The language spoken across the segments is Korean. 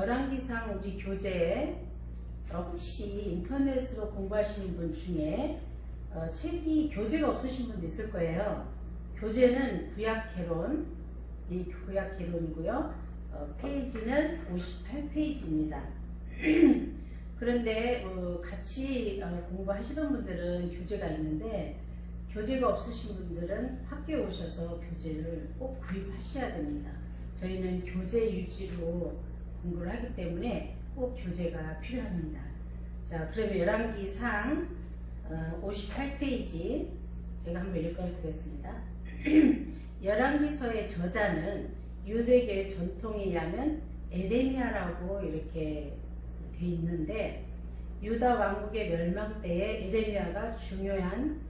열왕기상 우리 교재에 혹시 인터넷으로 공부하시는 분 중에 책이 교재가 없으신 분도 있을 거예요. 교재는 구약개론, 이 구약개론이고요. 페이지는 58페이지입니다. 그런데 같이 공부하시던 분들은 교재가 있는데 교재가 없으신 분들은 학교에 오셔서 교재를 꼭 구입하셔야 됩니다. 저희는 교재 유지로 공부를 하기 때문에 꼭 교재가 필요합니다. 자, 그러면 열왕기상 58페이지 제가 한번 읽어보겠습니다. 열왕기서의 저자는 유대교의 전통에 의하면 에레미야라고 이렇게 돼 있는데 유다 왕국의 멸망 때에 에레미야가 중요한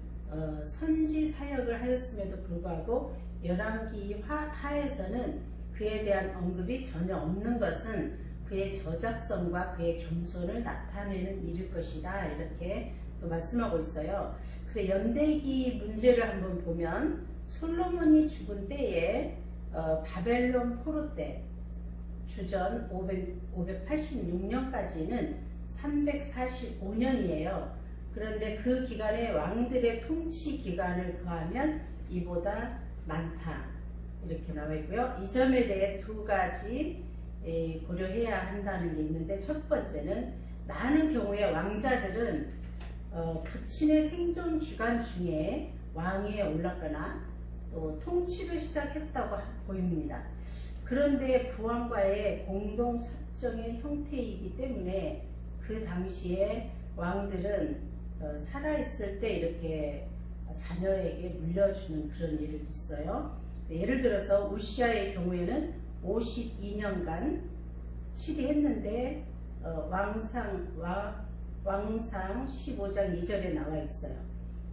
선지 사역을 하였음에도 불구하고 열왕기 하에서는 그에 대한 언급이 전혀 없는 것은 그의 저작성과 그의 겸손을 나타내는 일일 것이다, 이렇게 또 말씀하고 있어요. 그래서 연대기 문제를 한번 보면 솔로몬이 죽은 때에 바벨론 포로 때 주전 586년까지는 345년이에요. 그런데 그 기간에 왕들의 통치 기간을 더하면 이보다 많다, 이렇게 나와 있고요. 이 점에 대해 두 가지 고려해야 한다는 게 있는데, 첫 번째는 많은 경우에 왕자들은 부친의 생존 기간 중에 왕위에 올랐거나 또 통치를 시작했다고 보입니다. 그런데 부왕과의 공동 삽정의 형태이기 때문에 그 당시에 왕들은 살아있을 때 이렇게 자녀에게 물려주는 그런 일이 있어요. 예를 들어서 우시아의 경우에는 52년간 치리했는데 왕상 15장 2절에 나와 있어요.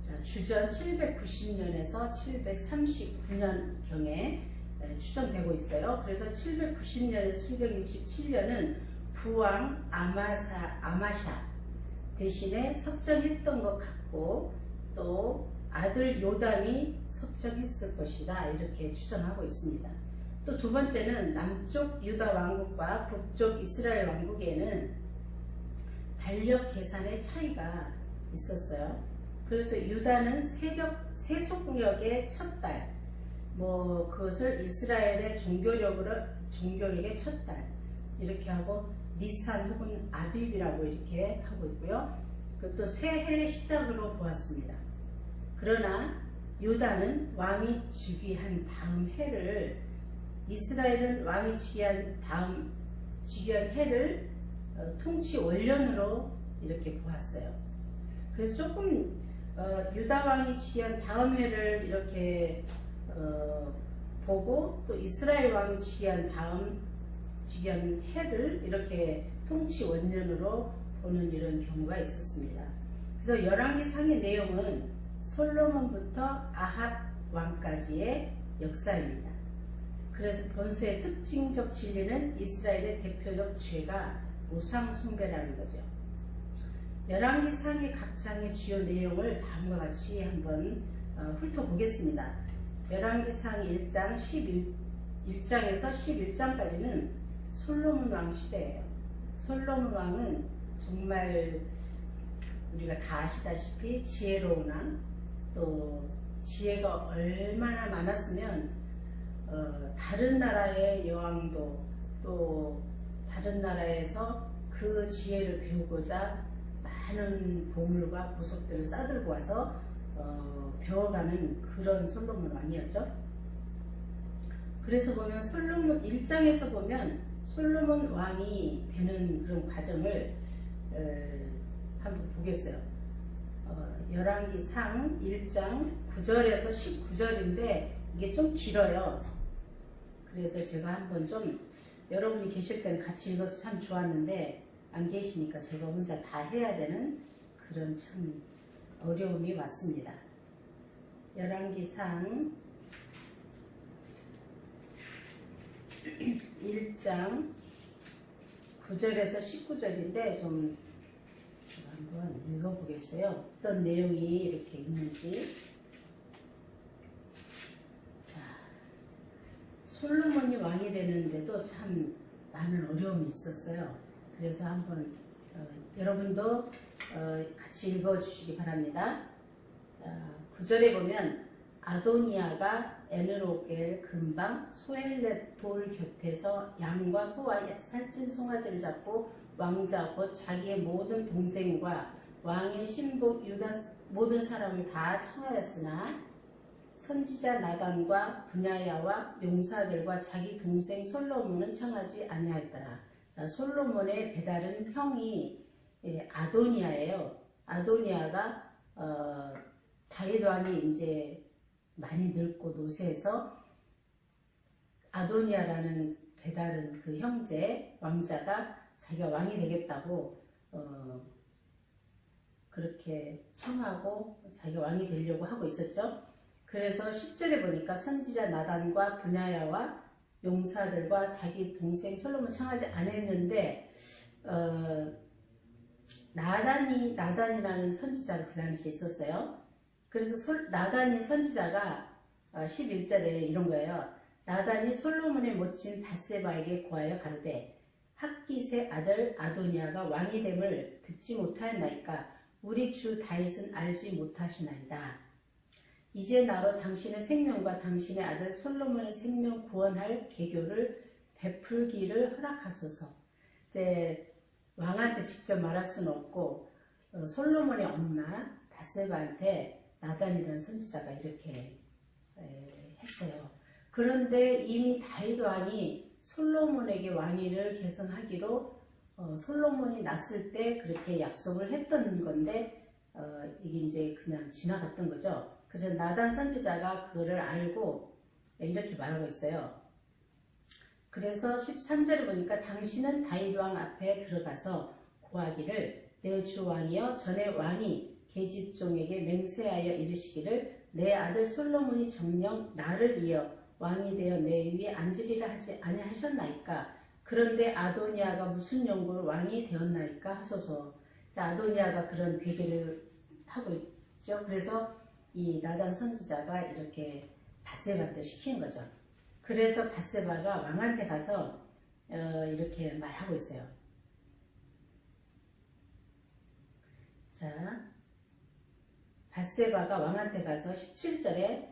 자, 주전 790년에서 739년경에 추정되고 있어요. 그래서 790년에서 767년은 부왕 아마샤 대신에 섭정했던 것 같고 또 아들 요담이 섭정했을 것이다, 이렇게 추정하고 있습니다. 또 두 번째는 남쪽 유다 왕국과 북쪽 이스라엘 왕국에는 달력 계산의 차이가 있었어요. 그래서 유다는 세속력의 첫 달, 그것을 이스라엘의 종교력의 첫 달, 이렇게 하고 니산 혹은 아빕이라고 이렇게 하고 있고요. 그것도 새해의 시작으로 보았습니다. 그러나 유다는 왕이 즉위한 다음 해를, 이스라엘은 왕이 즉위한 해를 통치 원년으로 이렇게 보았어요. 그래서 조금 유다 왕이 즉위한 다음 해를 이렇게 보고 또 이스라엘 왕이 즉위한 해를 이렇게 통치 원년으로 보는 이런 경우가 있었습니다. 그래서 열왕기상의 내용은 솔로몬부터 아합 왕까지의 역사입니다. 그래서 본서의 특징적 진리는 이스라엘의 대표적 죄가 우상숭배라는 거죠. 열왕기상의 각 장의 주요 내용을 다음과 같이 한번 훑어보겠습니다. 열왕기상 1장 1장에서 11장까지는 솔로몬 왕 시대예요. 솔로몬 왕은 정말 우리가 다 아시다시피 지혜로운 왕, 또 지혜가 얼마나 많았으면 다른 나라의 여왕도 또 다른 나라에서 그 지혜를 배우고자 많은 보물과 보석들을 싸들고 와서 배워가는 그런 솔로몬 왕이었죠. 그래서 보면 솔로몬 1장에서 보면 솔로몬 왕이 되는 그런 과정을 한번 보겠어요. 열왕기상 1장 9절에서 19절인데 이게 좀 길어요. 그래서 제가 한번 좀 여러분이 계실 때는 같이 읽어서 참 좋았는데 안 계시니까 제가 혼자 다 해야 되는 그런 참 어려움이 왔습니다. 열왕기상 1장 9절에서 19절인데 좀 한번 읽어보겠어요. 어떤 내용이 이렇게 있는지. 자, 솔로몬이 왕이 되는데도 참 많은 어려움이 있었어요. 그래서 한번 여러분도 같이 읽어주시기 바랍니다. 자, 9절에 보면 아도니아가 에느로겔 근방 소엘렛 돌 곁에서 양과 소와 살찐 송아지를 잡고 왕자 곧 자기의 모든 동생과 왕의 신복 유다 모든 사람을 다 청하였으나 선지자 나단과 분야야와 용사들과 자기 동생 솔로몬은 청하지 아니하였더라. 자, 솔로몬의 배다른 형이 아도니아예요. 아도니아가 다윗 왕이 이제 많이 늙고 노쇠해서 아도니아라는 배다른 그 형제 왕자가 자기가 왕이 되겠다고 그렇게 청하고 자기가 왕이 되려고 하고 있었죠. 그래서 10절에 보니까 선지자 나단과 분야야와 용사들과 자기 동생 솔로몬 청하지 않았는데 나단이라는 선지자가 그 당시에 있었어요. 그래서 나단이 선지자가 11절에 이런 거예요. 나단이 솔로몬의 모친 밧세바에게 고하여 가로되 핫깃의 아들 아도니아가 왕이 됨을 듣지 못하였나이까 우리 주 다윗은 알지 못하시나이다. 이제 나로 당신의 생명과 당신의 아들 솔로몬의 생명 구원할 계교를 베풀기를 허락하소서. 이제 왕한테 직접 말할 수는 없고 솔로몬의 엄마 밧세바한테 나단이라는 선지자가 이렇게 했어요. 그런데 이미 다윗 왕이 솔로몬에게 왕위를 계승하기로 솔로몬이 났을 때 그렇게 약속을 했던 건데 이게 이제 그냥 지나갔던 거죠. 그래서 나단 선지자가 그거를 알고 이렇게 말하고 있어요. 그래서 13절에 보니까 당신은 다윗 왕 앞에 들어가서 고하기를 내 주 왕이여 전에 왕이 계집종에게 맹세하여 이르시기를 내 아들 솔로몬이 정녕 나를 이어 왕이 되어 내 위에 앉으리라 하지 아니하셨나이까. 그런데 아도니아가 무슨 연고로 왕이 되었나이까 하소서. 자, 아도니아가 그런 괴계를 하고 있죠. 그래서 이 나단 선지자가 이렇게 밧세바한테 시킨 거죠. 그래서 밧세바가 왕한테 가서 이렇게 말하고 있어요. 자, 밧세바가 왕한테 가서 17절에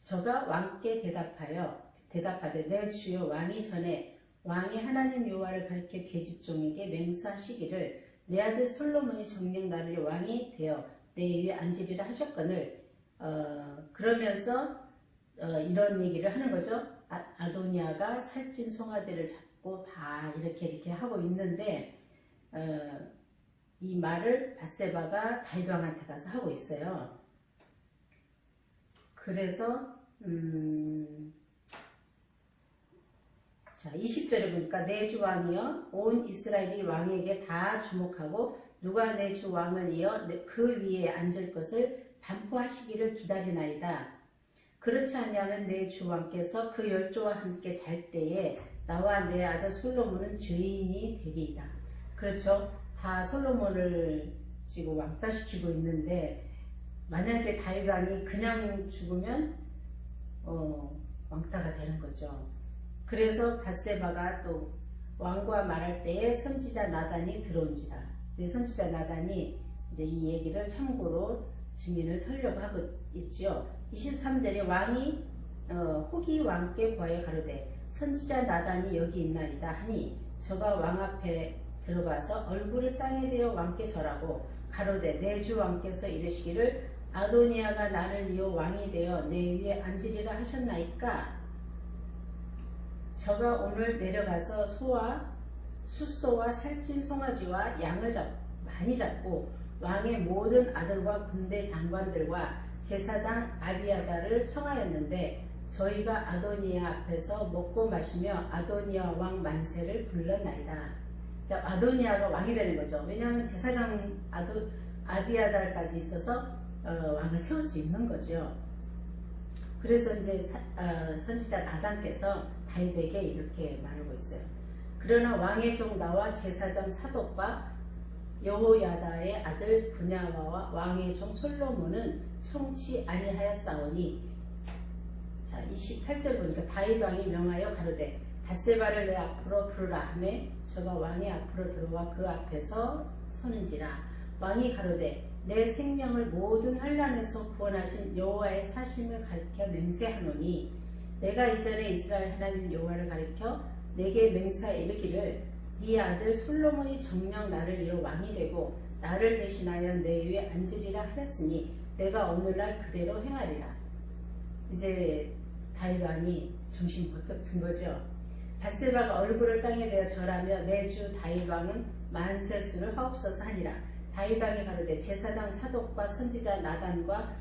저가 왕께 대답하되 내 주여 왕이 전에 왕이 하나님 여호와를 가리켜 계집종에게 맹세하시기를 내 아들 솔로몬이 정녕 나를 왕이 되어 내 위에 앉으리라 하셨거늘 그러면서 이런 얘기를 하는 거죠. 아도니아가 살찐 송아지를 잡고 다 이렇게 하고 있는데 이 말을 밧세바가 다윗 왕한테 가서 하고 있어요. 그래서 자 20절에 보니까 내 주 왕이여 온 이스라엘이 왕에게 다 주목하고 누가 내 주 왕을 이어 그 위에 앉을 것을 반포하시기를 기다리나이다. 그렇지 아니하면 내 주 왕께서 그 열조와 함께 잘 때에 나와 내 아들 솔로몬은 죄인이 되리이다. 그렇죠. 다 솔로몬을 지금 왕따시키고 있는데 만약에 다윗 왕이 그냥 죽으면 왕따가 되는 거죠. 그래서 밧세바가 또 왕과 말할 때에 선지자 나단이 들어온지라. 이제 선지자 나단이 이제 이 얘기를 참고로 증인을 서려고 하고 있죠. 23절에 왕이 호기 왕께 고하여 가로되 선지자 나단이 여기 있나이다 하니 저가 왕 앞에 들어가서 얼굴을 땅에 대어 왕께 절하고 가로되 내 주 왕께서 이르시기를 아도니아가 나를 이어 왕이 되어 내 위에 앉으리라 하셨나이까. 저가 오늘 내려가서 숫소와 살찐 송아지와 양을 많이 잡고 왕의 모든 아들과 군대 장관들과 제사장 아비아다를 청하였는데 저희가 아도니아 앞에서 먹고 마시며 아도니아 왕 만세를 불렀나이다. 자, 아도니아가 왕이 되는 거죠. 왜냐하면 제사장 아비아달까지 있어서 왕을 세울 수 있는 거죠. 그래서 이제 선지자 나단께서 다윗에게 이렇게 말하고 있어요. 그러나 왕의 종 나와 제사장 사독과 여호야다의 아들 분야와와 왕의 종 솔로몬은 청치 아니하였사오니. 자, 28절 보니까 다윗 왕이 명하여 가로되 밧세바를 내 앞으로 부르라 하매 저가 왕의 앞으로 들어와 그 앞에서 서는지라. 왕이 가로되 내 생명을 모든 환난에서 구원하신 여호와의 사심을 가리켜 맹세하노니 내가 이전에 이스라엘 하나님 여호와를 가리켜 내게 맹세하여 이르기를 네 아들 솔로몬이 정녕 나를 이뤄 왕이 되고 나를 대신하여 내 위에 앉으리라 하였으니 내가 오늘날 그대로 행하리라. 이제 다윗 왕이 정신 번쩍 든 거죠. 밧세바가 얼굴을 땅에 대어 절하며 내 주 다윗 왕은 만세수를 하옵소서 하니라. 다윗 왕이 가로되 제사장 사독과 선지자 나단과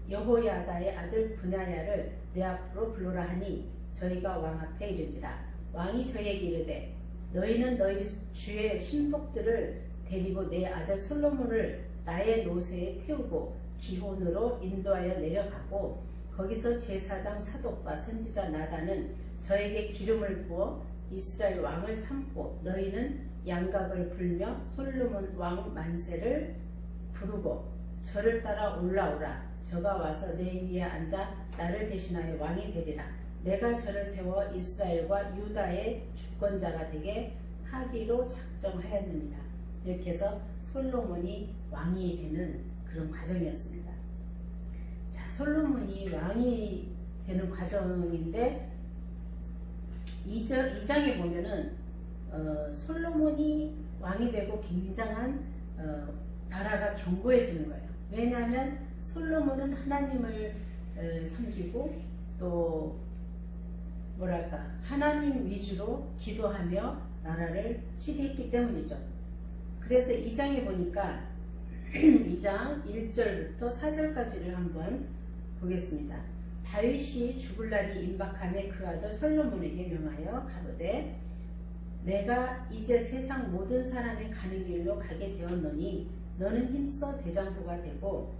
여호야다의 아들 브나야를 내 앞으로 불러라 하니 저희가 왕 앞에 이르지라. 왕이 저희에게 이르되 너희는 너희 주의 신복들을 데리고 내 아들 솔로몬을 나의 노새에 태우고 기혼으로 인도하여 내려가고 거기서 제사장 사독과 선지자 나단은 저에게 기름을 부어 이스라엘 왕을 삼고 너희는 양각을 불며 솔로몬 왕 만세를 부르고 저를 따라 올라오라. 저가 와서 내 위에 앉아 나를 대신하여 왕이 되리라. 내가 저를 세워 이스라엘과 유다의 주권자가 되게 하기로 작정하였느니라. 이렇게 해서 솔로몬이 왕이 되는 그런 과정이었습니다. 자, 솔로몬이 왕이 되는 과정인데 2장에 보면은 솔로몬이 왕이 되고 굉장한 나라가 견고해지는 거예요. 왜냐하면 솔로몬은 하나님을 섬기고 또 뭐랄까 하나님 위주로 기도하며 나라를 치리했기 때문이죠. 그래서 2장에 보니까 2장 1절부터 4절까지를 한번 보겠습니다. 다윗이 죽을 날이 임박함에 그 아들 솔로몬에게 명하여 가로되 내가 이제 세상 모든 사람이 가는 길로 가게 되었노니 너는 힘써 대장부가 되고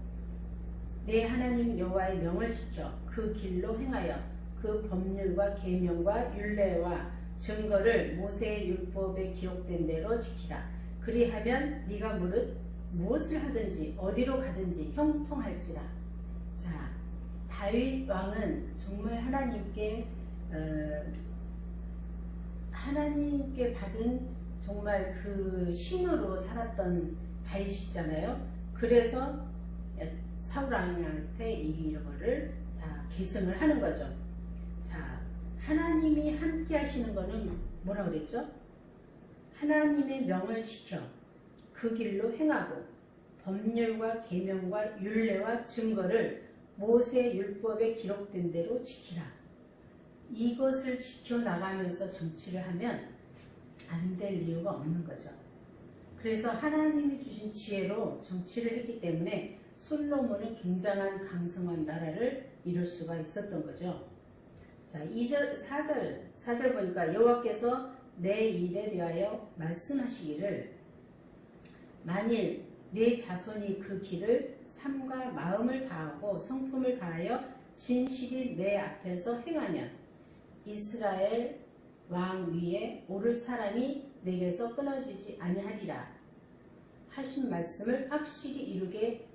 내 하나님 여호와의 명을 지켜 그 길로 행하여 그 법률과 계명과 율례와 증거를 모세의 율법에 기록된 대로 지키라. 그리하면 네가 무릇 무엇을 하든지 어디로 가든지 형통할지라. 자, 다윗 왕은 정말 하나님께 받은 정말 그 신으로 살았던 다윗이잖아요. 그래서 사울 왕한테 이거를 다 계승을 하는 거죠. 자, 하나님이 함께 하시는 거는 뭐라고 그랬죠? 하나님의 명을 지켜 그 길로 행하고 법률과 계명과 율례와 증거를 모세의 율법에 기록된 대로 지키라. 이것을 지켜나가면서 정치를 하면 안 될 이유가 없는 거죠. 그래서 하나님이 주신 지혜로 정치를 했기 때문에 솔로몬은 굉장한 강성한 나라를 이룰 수가 있었던 거죠. 자, 2절, 4절 보니까 여호와께서 내 일에 대하여 말씀하시기를 만일 네 자손이 그 길을 삶과 마음을 다하고 성품을 다하여 진실이 내 앞에서 행하면 이스라엘 왕 위에 오를 사람이 내게서 끊어지지 아니하리라 하신 말씀을 확실히 이루게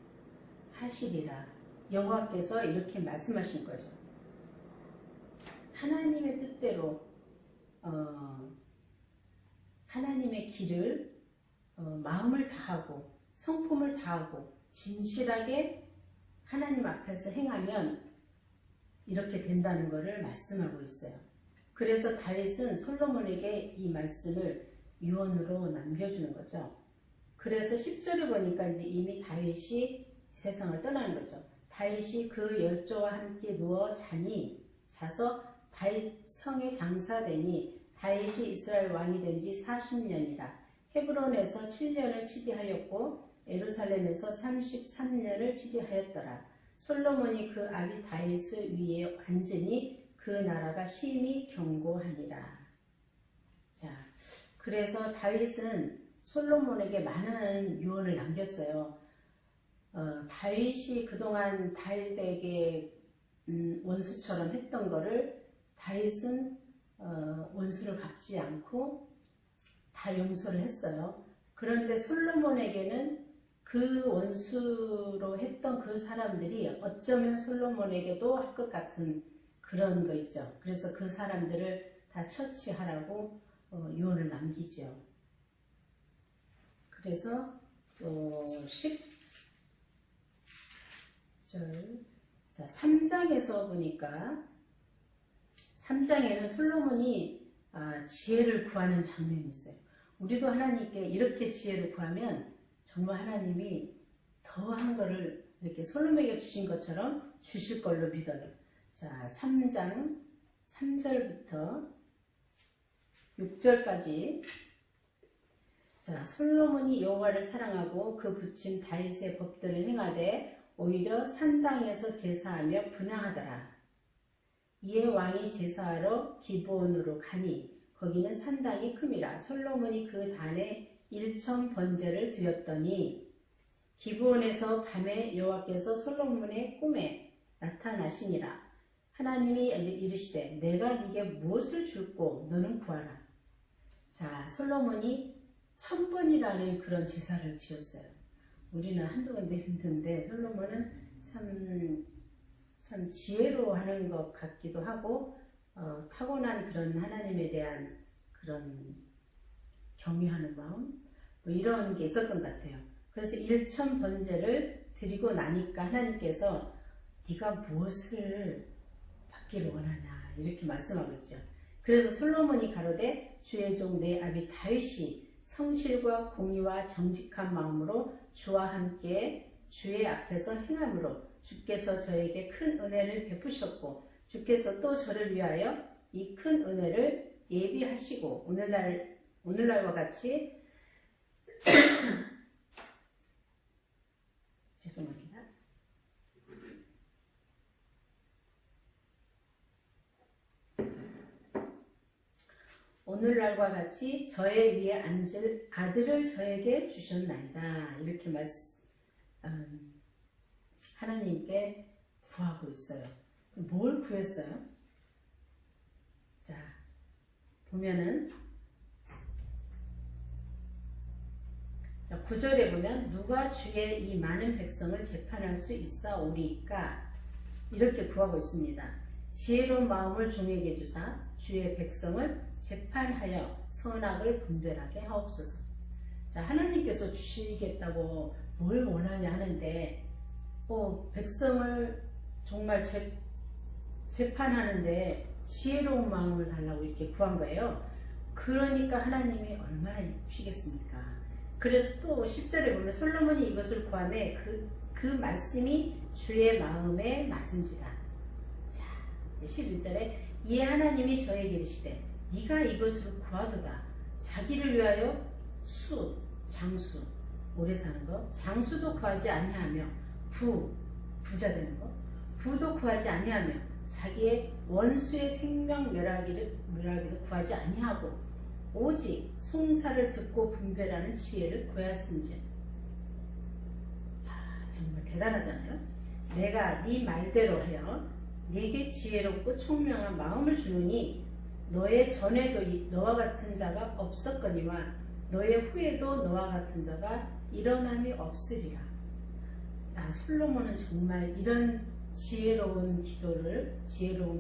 하시리라. 여호와께서 이렇게 말씀하신 거죠. 하나님의 뜻대로 하나님의 길을 마음을 다하고 성품을 다하고 진실하게 하나님 앞에서 행하면 이렇게 된다는 것을 말씀하고 있어요. 그래서 다윗은 솔로몬에게 이 말씀을 유언으로 남겨주는 거죠. 그래서 10절에 보니까 이제 이미 다윗이 세상을 떠나는 거죠. 다윗이 그 열조와 함께 누워 자서 다윗 성에 장사되니 다윗이 이스라엘 왕이 된 지 40년이라. 헤브론에서 7년을 치리하였고 예루살렘에서 33년을 치리하였더라. 솔로몬이 그 아비 다윗을 위에 앉으니 그 나라가 심히 견고하니라. 자, 그래서 다윗은 솔로몬에게 많은 유언을 남겼어요. 다윗이 그동안 다윗에게 원수처럼 했던 거를 다윗은 원수를 갚지 않고 다 용서를 했어요. 그런데 솔로몬에게는 그 원수로 했던 그 사람들이 어쩌면 솔로몬에게도 할 것 같은 그런 거 있죠. 그래서 그 사람들을 다 처치하라고 유언을 남기죠. 그래서 또 10절, 자, 3장에서 보니까 3장에는 솔로몬이 지혜를 구하는 장면이 있어요. 우리도 하나님께 이렇게 지혜를 구하면 정말 하나님이 더한 거를 이렇게 솔로몬에게 주신 것처럼 주실 걸로 믿어요. 자, 3장 3절부터 6절까지. 자, 솔로몬이 여호와를 사랑하고 그 붙인 다윗의 법들을 행하되 오히려 산당에서 제사하며 분향하더라. 이에 왕이 제사하러 기브온으로 가니 거기는 산당이 큼이라. 솔로몬이 그 단에 1천 번제를 드렸더니 기브온에서 밤에 여호와께서 솔로몬의 꿈에 나타나시니라. 하나님이 이르시되 내가 네게 무엇을 줄고 너는 구하라. 자, 솔로몬이 1000번이라는 그런 제사를 드렸어요. 우리는 한두 번도 힘든데 솔로몬은 참 지혜로 하는 것 같기도 하고 타고난 그런 하나님에 대한 그런 경외하는 마음 뭐 이런 게 있었던 것 같아요. 그래서 1천 번제를 드리고 나니까 하나님께서 네가 무엇을 받기를 원하냐 이렇게 말씀하고 있죠. 그래서 솔로몬이 가로되 주의 종 내 아비 다윗이 성실과 공의와 정직한 마음으로 주와 함께 주의 앞에서 행함으로 주께서 저에게 큰 은혜를 베푸셨고 주께서 또 저를 위하여 이 큰 은혜를 예비하시고 오늘날과 같이 죄송합니다. 오늘날과 같이 저의 위에 앉을 아들을 저에게 주셨나이다. 이렇게 하나님께 구하고 있어요. 뭘 구했어요? 자, 보면은 9절에 보면 누가 주의 이 많은 백성을 재판할 수 있사오리까 이렇게 구하고 있습니다. 지혜로운 마음을 종에게 주사 주의 백성을 재판하여 선악을 분별하게 하옵소서. 자, 하나님께서 주시겠다고 뭘 원하냐 하는데 백성을 정말 재판하는데 지혜로운 마음을 달라고 이렇게 구한 거예요. 그러니까 하나님이 얼마나 예쁘시겠습니까? 그래서 또 10절에 보면 솔로몬이 이것을 구하매 그 말씀이 주의 마음에 맞은지라. 자, 11절에 이에 하나님이 저에게 이르시되 네가 이것으로 구하도다. 자기를 위하여 장수, 오래 사는 것, 장수도 구하지 아니하며 부자 되는 것, 부도 구하지 아니하며 자기의 원수의 생명 멸하기도 구하지 아니하고 오직 송사를 듣고 분별하는 지혜를 구하였은즉. 정말 대단하잖아요. 내가 네 말대로 하여 네게 지혜롭고 총명한 마음을 주노니 너의 전에도 너와 같은 자가 없었거니와 너의 후에도 너와 같은 자가 일어남이 없으리라. 솔로몬은 정말 이런 지혜로운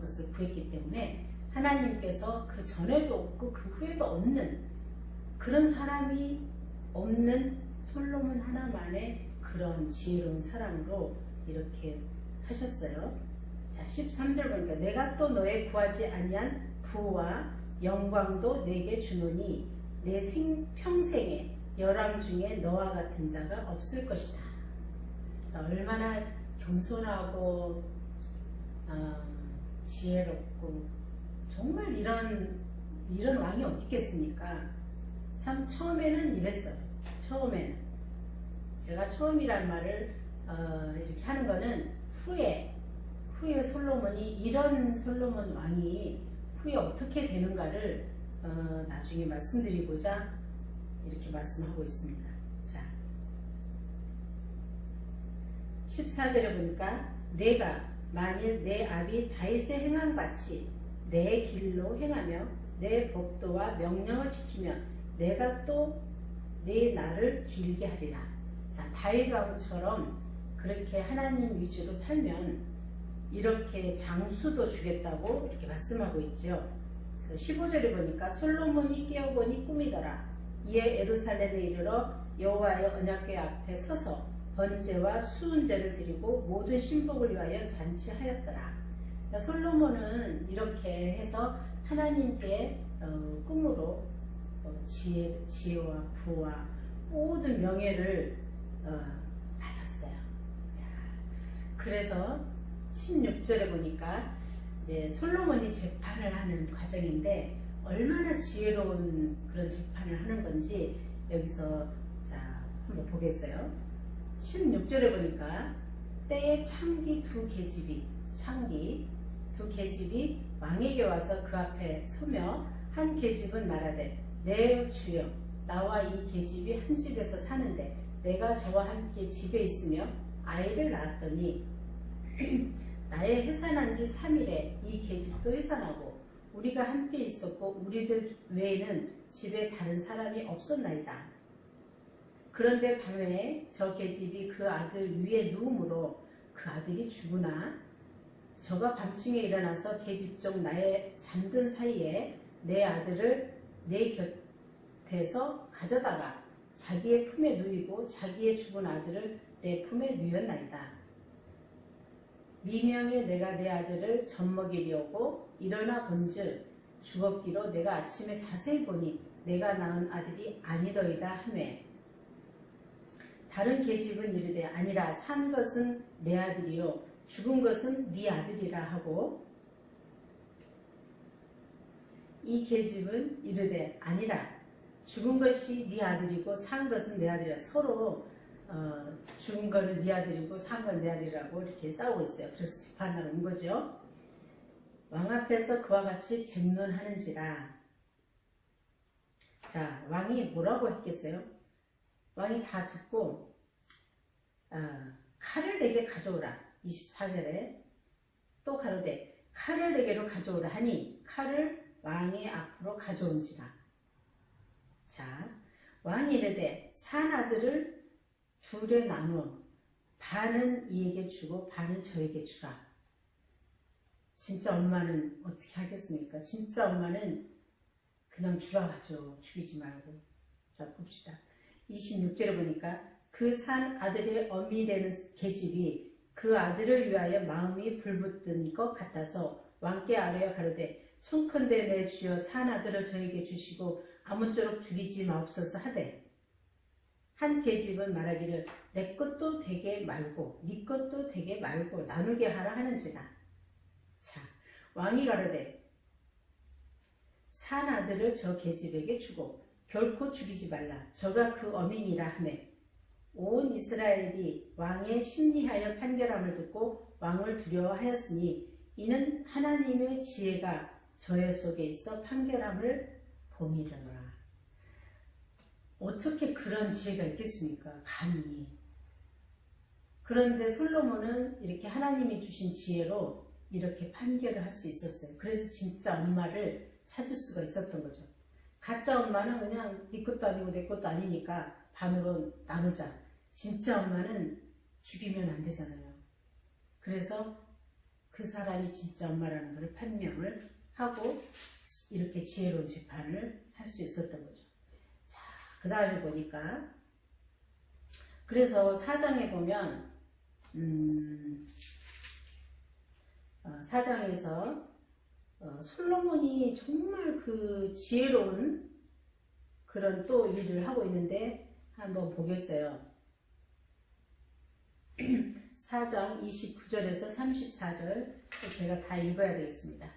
것을 구했기 때문에 하나님께서 그 전에도 없고 그 후에도 없는 그런 사람이 없는 솔로몬 하나만의 그런 지혜로운 사람으로 이렇게 하셨어요. 자, 13절 보니까 내가 또 너의 구하지 아니한 부와 영광도 내게 주노니 내 평생에 열왕 중에 너와 같은 자가 없을 것이다. 자, 얼마나 겸손하고 지혜롭고 정말 이런 왕이 어디 있겠습니까? 참 처음에는 이랬어요. 처음에는 제가 처음이란 말을 이렇게 하는 거는 후에 솔로몬이 이런 솔로몬 왕이 후에 어떻게 되는가를 나중에 말씀드리고자 이렇게 말씀하고 있습니다. 자, 14절에 보니까 내가 만일 내 아비 다윗의 행함같이 내 길로 행하며 내 법도와 명령을 지키면 내가 또 내 날을 길게 하리라. 자, 다윗 왕처럼 그렇게 하나님 위주로 살면 이렇게 장수도 주겠다고 이렇게 말씀하고 있죠. 15절에 보니까 솔로몬이 깨어보니 꿈이더라. 이에 예루살렘에 이르러 여호와의 언약궤 앞에 서서 번제와 수은제를 드리고 모든 신복을 위하여 잔치하였더라. 그러니까 솔로몬은 이렇게 해서 하나님께 꿈으로 지혜와 부와 모든 명예를 받았어요. 자, 그래서 16절에 보니까 이제 솔로몬이 재판을 하는 과정인데 얼마나 지혜로운 그런 재판을 하는 건지 여기서 자 한번 보겠어요. 16절에 보니까 때에 창기 두 계집이 왕에게 와서 그 앞에 서며 한 계집은 말하되 내 주여 나와 이 계집이 한 집에서 사는데 내가 저와 함께 집에 있으며 아이를 낳았더니 나의 해산한 지 3일에 이 계집도 해산하고 우리가 함께 있었고 우리들 외에는 집에 다른 사람이 없었나이다. 그런데 밤에 저 계집이 그 아들 위에 누움으로 그 아들이 죽으나 저가 밤중에 일어나서 계집종 나의 잠든 사이에 내 아들을 내 곁에서 가져다가 자기의 품에 누이고 자기의 죽은 아들을 내 품에 누였나이다. 미명에 내가 내 아들을 젖먹이려고 일어나 본즉 죽었기로 내가 아침에 자세히 보니 내가 낳은 아들이 아니더이다 하매 다른 계집은 이르되 아니라 산 것은 내 아들이요 죽은 것은 네 아들이라 하고 이 계집은 이르되 아니라 죽은 것이 네 아들이고 산 것은 내 아들이라. 서로 죽은 거는 네 아들이고 산 건 내 아들이라고 이렇게 싸우고 있어요. 그래서 재판하러 온 거죠. 왕 앞에서 그와 같이 증론하는지라. 자, 왕이 뭐라고 했겠어요? 왕이 다 듣고 칼을 내게 가져오라. 24절에 또 가로되 칼을 내게로 가져오라 하니 칼을 왕의 앞으로 가져온지라. 자, 왕이 이르되 산 아들을 둘에 나누어 반은 이에게 주고 반은 저에게 주라. 진짜 엄마는 어떻게 하겠습니까? 진짜 엄마는 그냥 주라 하죠. 죽이지 말고. 자, 봅시다. 26절에 보니까 그 산 아들의 어미 되는 계집이 그 아들을 위하여 마음이 불붙은 것 같아서 왕께 아뢰어 가로되 청컨대 내 주여 산 아들을 저에게 주시고 아무쪼록 죽이지 마옵소서 하되 한 계집은 말하기를 내 것도 되게 말고 네 것도 되게 말고 나누게 하라 하는지라. 자, 왕이 가로되 산 아들을 저 계집에게 주고 결코 죽이지 말라. 저가 그 어민이라 하매 온 이스라엘이 왕의 심리하여 판결함을 듣고 왕을 두려워하였으니 이는 하나님의 지혜가 저의 속에 있어 판결함을 봄이려노라. 어떻게 그런 지혜가 있겠습니까? 감히. 그런데 솔로몬은 이렇게 하나님이 주신 지혜로 이렇게 판결을 할 수 있었어요. 그래서 진짜 엄마를 찾을 수가 있었던 거죠. 가짜 엄마는 그냥 네 것도 아니고 내 것도 아니니까 반으로 나누자. 진짜 엄마는 죽이면 안 되잖아요. 그래서 그 사람이 진짜 엄마라는 걸 판명을 하고 이렇게 지혜로운 재판을 할 수 있었던 거죠. 자, 그 다음에 보니까 그래서 사장에 보면 사장에서 솔로몬이 정말 그 지혜로운 그런 또 일을 하고 있는데 한번 보겠어요. 4장 29절에서 34절 제가 다 읽어야 되겠습니다.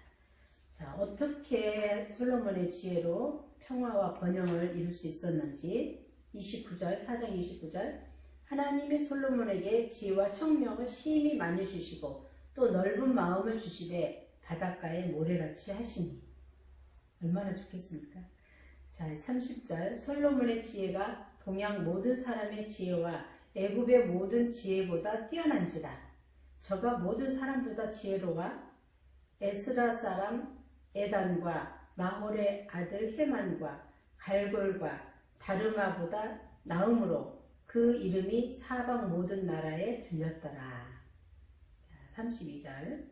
자, 어떻게 솔로몬의 지혜로 평화와 번영을 이룰 수 있었는지 29절 4장 29절 하나님이 솔로몬에게 지혜와 청명을 심히 많이 주시고 또 넓은 마음을 주시되 바닷가에 모래같이 하시니 얼마나 좋겠습니까? 자, 30절 솔로몬의 지혜가 동양 모든 사람의 지혜와 애굽의 모든 지혜보다 뛰어난지라. 저가 모든 사람보다 지혜로와 에스라 사람 에단과 마홀의 아들 헤만과 갈골과 다르마보다 나음으로 그 이름이 사방 모든 나라에 들렸더라. 32절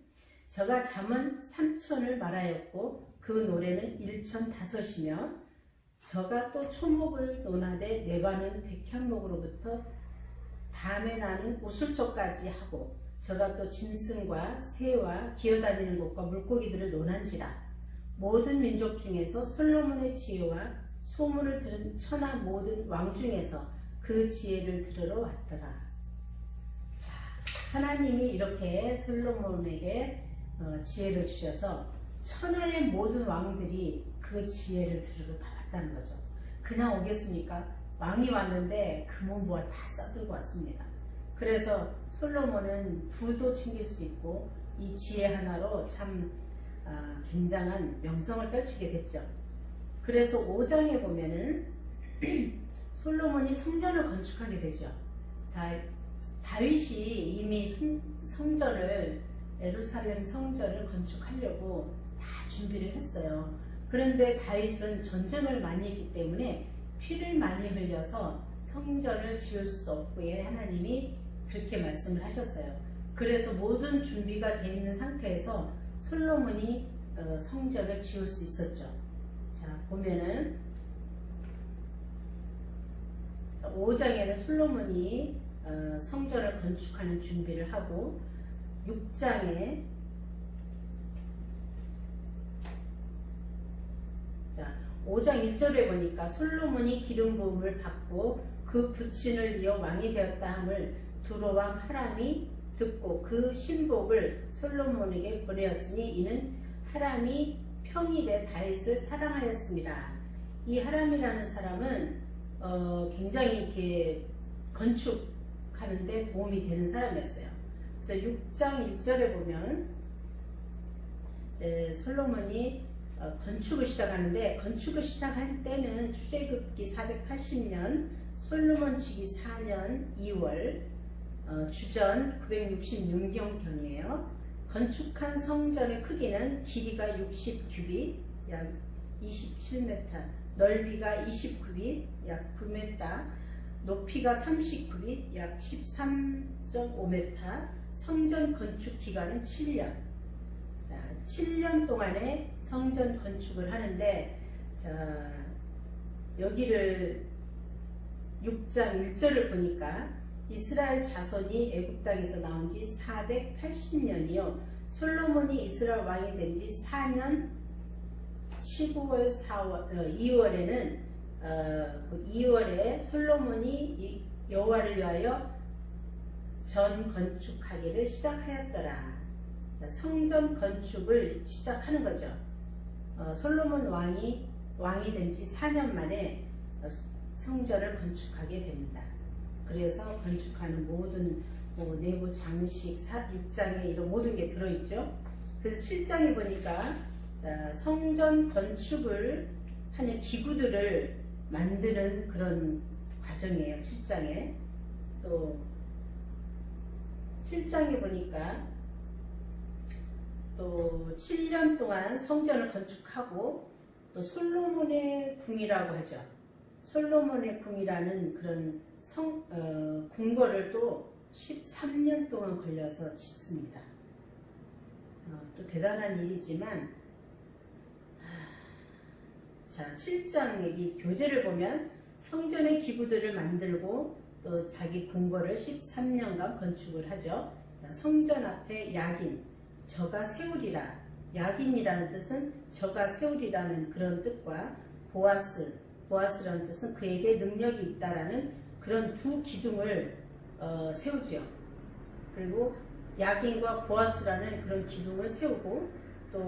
저가 잠은 3천을 말하였고 그 노래는 1,005이며 저가 또 초목을 논하되 내관은 백향목으로부터 담에 나는 우술초까지 하고 저가 또 짐승과 새와 기어다니는 것과 물고기들을 논한지라. 모든 민족 중에서 솔로몬의 지혜와 소문을 들은 천하 모든 왕 중에서 그 지혜를 들으러 왔더라. 자, 하나님이 이렇게 솔로몬에게 지혜를 주셔서 천하의 모든 왕들이 그 지혜를 들으러 다 왔다는 거죠. 그냥 오겠습니까? 왕이 왔는데 금은보화 다 써들고 왔습니다. 그래서 솔로몬은 부도 챙길 수 있고 이 지혜 하나로 참 굉장한 명성을 떨치게 됐죠. 그래서 5장에 보면은 솔로몬이 성전을 건축하게 되죠. 자, 다윗이 이미 성전을 예루살렘 성전을 건축하려고 다 준비를 했어요. 그런데 다윗은 전쟁을 많이 했기 때문에 피를 많이 흘려서 성전을 지을 수 없고에 하나님이 그렇게 말씀을 하셨어요. 그래서 모든 준비가 되어 있는 상태에서 솔로몬이 성전을 지을 수 있었죠. 자, 보면은 5장에는 솔로몬이 성전을 건축하는 준비를 하고 6장에 자, 5장 1절에 보니까 솔로몬이 기름 부음을 받고 그 부친을 이어 왕이 되었다 함을 두로왕 하람이 듣고 그 신복을 솔로몬에게 보내었으니 이는 하람이 평일에 다윗을 사랑하였습니다. 이 하람이라는 사람은 굉장히 이렇게 건축하는데 도움이 되는 사람이었어요. 그래서 6장 1절에 보면 솔로몬이 건축을 시작하는데 건축을 시작할 때는 출애굽기 480년 솔로몬 주기 4년 2월 주전 966년경이에요. 건축한 성전의 크기는 길이가 60규빗 약 27m, 넓이가 29빗 약 9m, 높이가 39빗 약 13.5m, 성전 건축 기간은 7년. 자, 7년 동안에 성전 건축을 하는데, 자, 여기를 6장 1절을 보니까 이스라엘 자손이 애굽 땅에서 나온 지 480년이요. 솔로몬이 이스라엘 왕이 된 지 4년 15월 2월에는 2월에 솔로몬이 여호와를 위하여 전 건축하기를 시작하였더라. 성전 건축을 시작하는 거죠. 솔로몬 왕이 된 지 4년 만에 성전을 건축하게 됩니다. 그래서 건축하는 모든 내부 장식, 6장에 이런 모든 게 들어있죠. 그래서 7장에 보니까 자, 성전 건축을 하는 기구들을 만드는 그런 과정이에요. 7장에. 또 7장에 보니까 또 7년 동안 성전을 건축하고 또 솔로몬의 궁이라고 하죠. 솔로몬의 궁이라는 그런 궁궐을 또 13년 동안 걸려서 짓습니다. 또 대단한 일이지만 자, 7장 이 교재를 보면 성전의 기구들을 만들고 또 자기 궁궐을 13년간 건축을 하죠. 자, 성전 앞에 야긴, 저가 세우리라. 야긴이라는 뜻은 저가 세우리라는 그런 뜻과 보아스라는 뜻은 그에게 능력이 있다라는 그런 두 기둥을 세우지요. 그리고 야긴과 보아스라는 그런 기둥을 세우고 또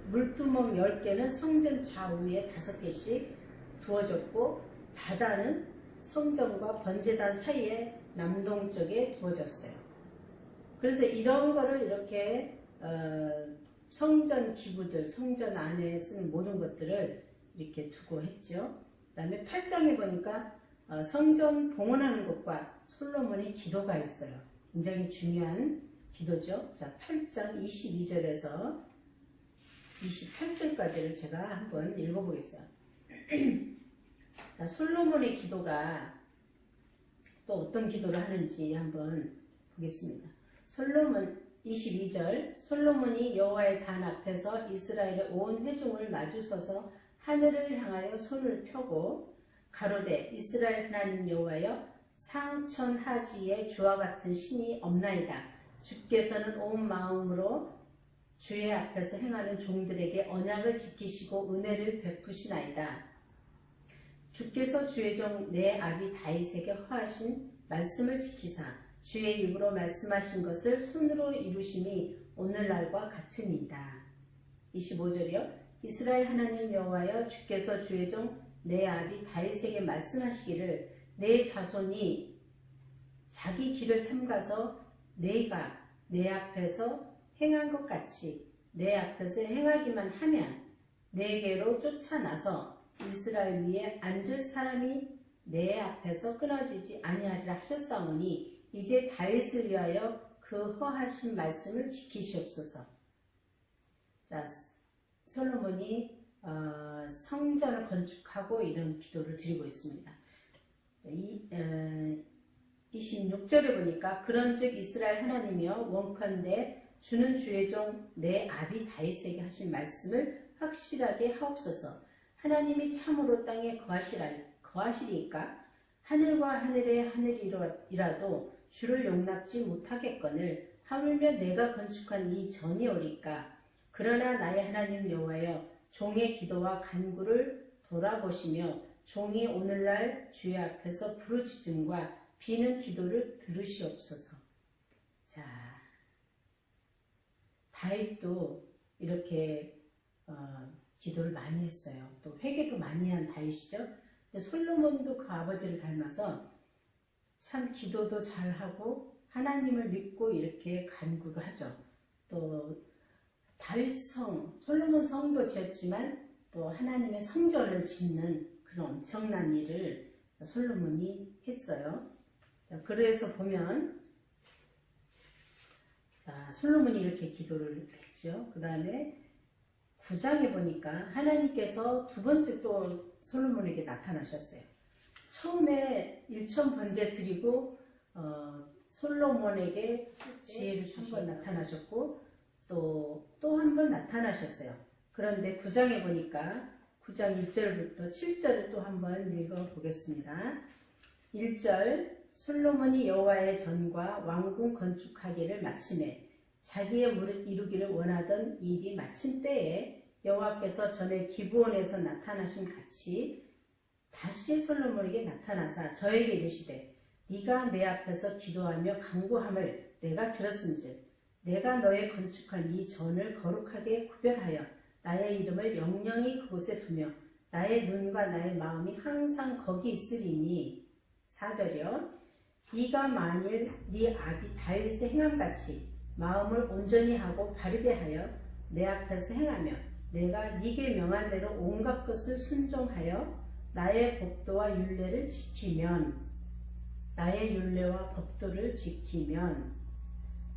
물두멍 10개는 성전 좌우에 5개씩 두어졌고 바다는 성전과 번제단 사이에 남동쪽에 두어졌어요. 그래서 이런 거를 이렇게 성전 기구들, 성전 안에 쓰는 모든 것들을 이렇게 두고 했죠. 그 다음에 8장에 보니까 성전 봉헌하는 것과 솔로몬의 기도가 있어요. 굉장히 중요한 기도죠. 자, 8장 22절에서 28절까지를 제가 한번 읽어보겠어요. 자, 솔로몬의 기도가 또 어떤 기도를 하는지 한번 보겠습니다. 솔로몬 22절 솔로몬이 여호와의 단 앞에서 이스라엘의 온 회중을 마주서서 하늘을 향하여 손을 펴고 가로되 이스라엘 하나님 여호와여 상천하지에 주와 같은 신이 없나이다. 주께서는 온 마음으로 주의 앞에서 행하는 종들에게 언약을 지키시고 은혜를 베푸시나이다. 주께서 주의 종 내 아비 다윗에게 허하신 말씀을 지키사 주의 입으로 말씀하신 것을 손으로 이루심이 오늘날과 같으니이다. 25절이요. 이스라엘 하나님 여호와여 주께서 주의 종 내 아비 다윗에게 말씀하시기를 내 자손이 자기 길을 삼가서 내가 내 앞에서 행한 것 같이 내 앞에서 행하기만 하면 내게로 쫓아나서 이스라엘 위에 앉을 사람이 내 앞에서 끊어지지 아니하리라 하셨사오니 이제 다윗을 위하여 그 허하신 말씀을 지키시옵소서. 자, 솔로몬이 성전을 건축하고 이런 기도를 드리고 있습니다. 26절에 보니까 그런즉 이스라엘 하나님이여 원컨대 주는 주의 종 내 아비 다윗에게 하신 말씀을 확실하게 하옵소서. 하나님이 참으로 땅에 거하시리이까 하늘과 하늘의 하늘이라도 주를 용납지 못하겠거늘 하물며 내가 건축한 이 전이 오리까. 그러나 나의 하나님 여호와여 종의 기도와 간구를 돌아보시며 종이 오늘날 주의 앞에서 부르짖음과 비는 기도를 들으시옵소서. 자, 다윗도 이렇게 기도를 많이 했어요. 또 회개도 많이 한 다윗이죠. 근데 솔로몬도 그 아버지를 닮아서 참 기도도 잘하고 하나님을 믿고 이렇게 간구를 하죠. 또 다윗성, 솔로몬 성도 지었지만 또 하나님의 성전을 짓는 그런 엄청난 일을 솔로몬이 했어요. 자, 그래서 보면 솔로몬이 이렇게 기도를 했죠. 그 다음에 9장에 보니까 하나님께서 두 번째 또 솔로몬에게 나타나셨어요. 처음에 일천 번제 드리고 솔로몬에게 지혜를 한 번 나타나셨고 또 한 번 나타나셨어요. 그런데 9장에 보니까 9장 1절부터 7절을 또 한번 읽어보겠습니다. 1절 솔로몬이 여호와의 전과 왕궁 건축하기를 마치매 자기의 무릇 이루기를 원하던 일이 마친 때에 여호와께서 전에 기브온에서 나타나신 같이 다시 솔로몬에게 나타나사 저에게 이르시되 네가 내 앞에서 기도하며 간구함을 내가 들었은즉 내가 너의 건축한 이 전을 거룩하게 구별하여 나의 이름을 영영히 그곳에 두며 나의 눈과 나의 마음이 항상 거기 있으리니. 4절이요. 네가 만일 네 아비 다윗의 행함같이 마음을 온전히 하고 바르게 하여 내 앞에서 행하며 내가 네게 명한 대로 온갖 것을 순종하여 나의 법도와 율례를 지키면 나의 율례와 법도를 지키면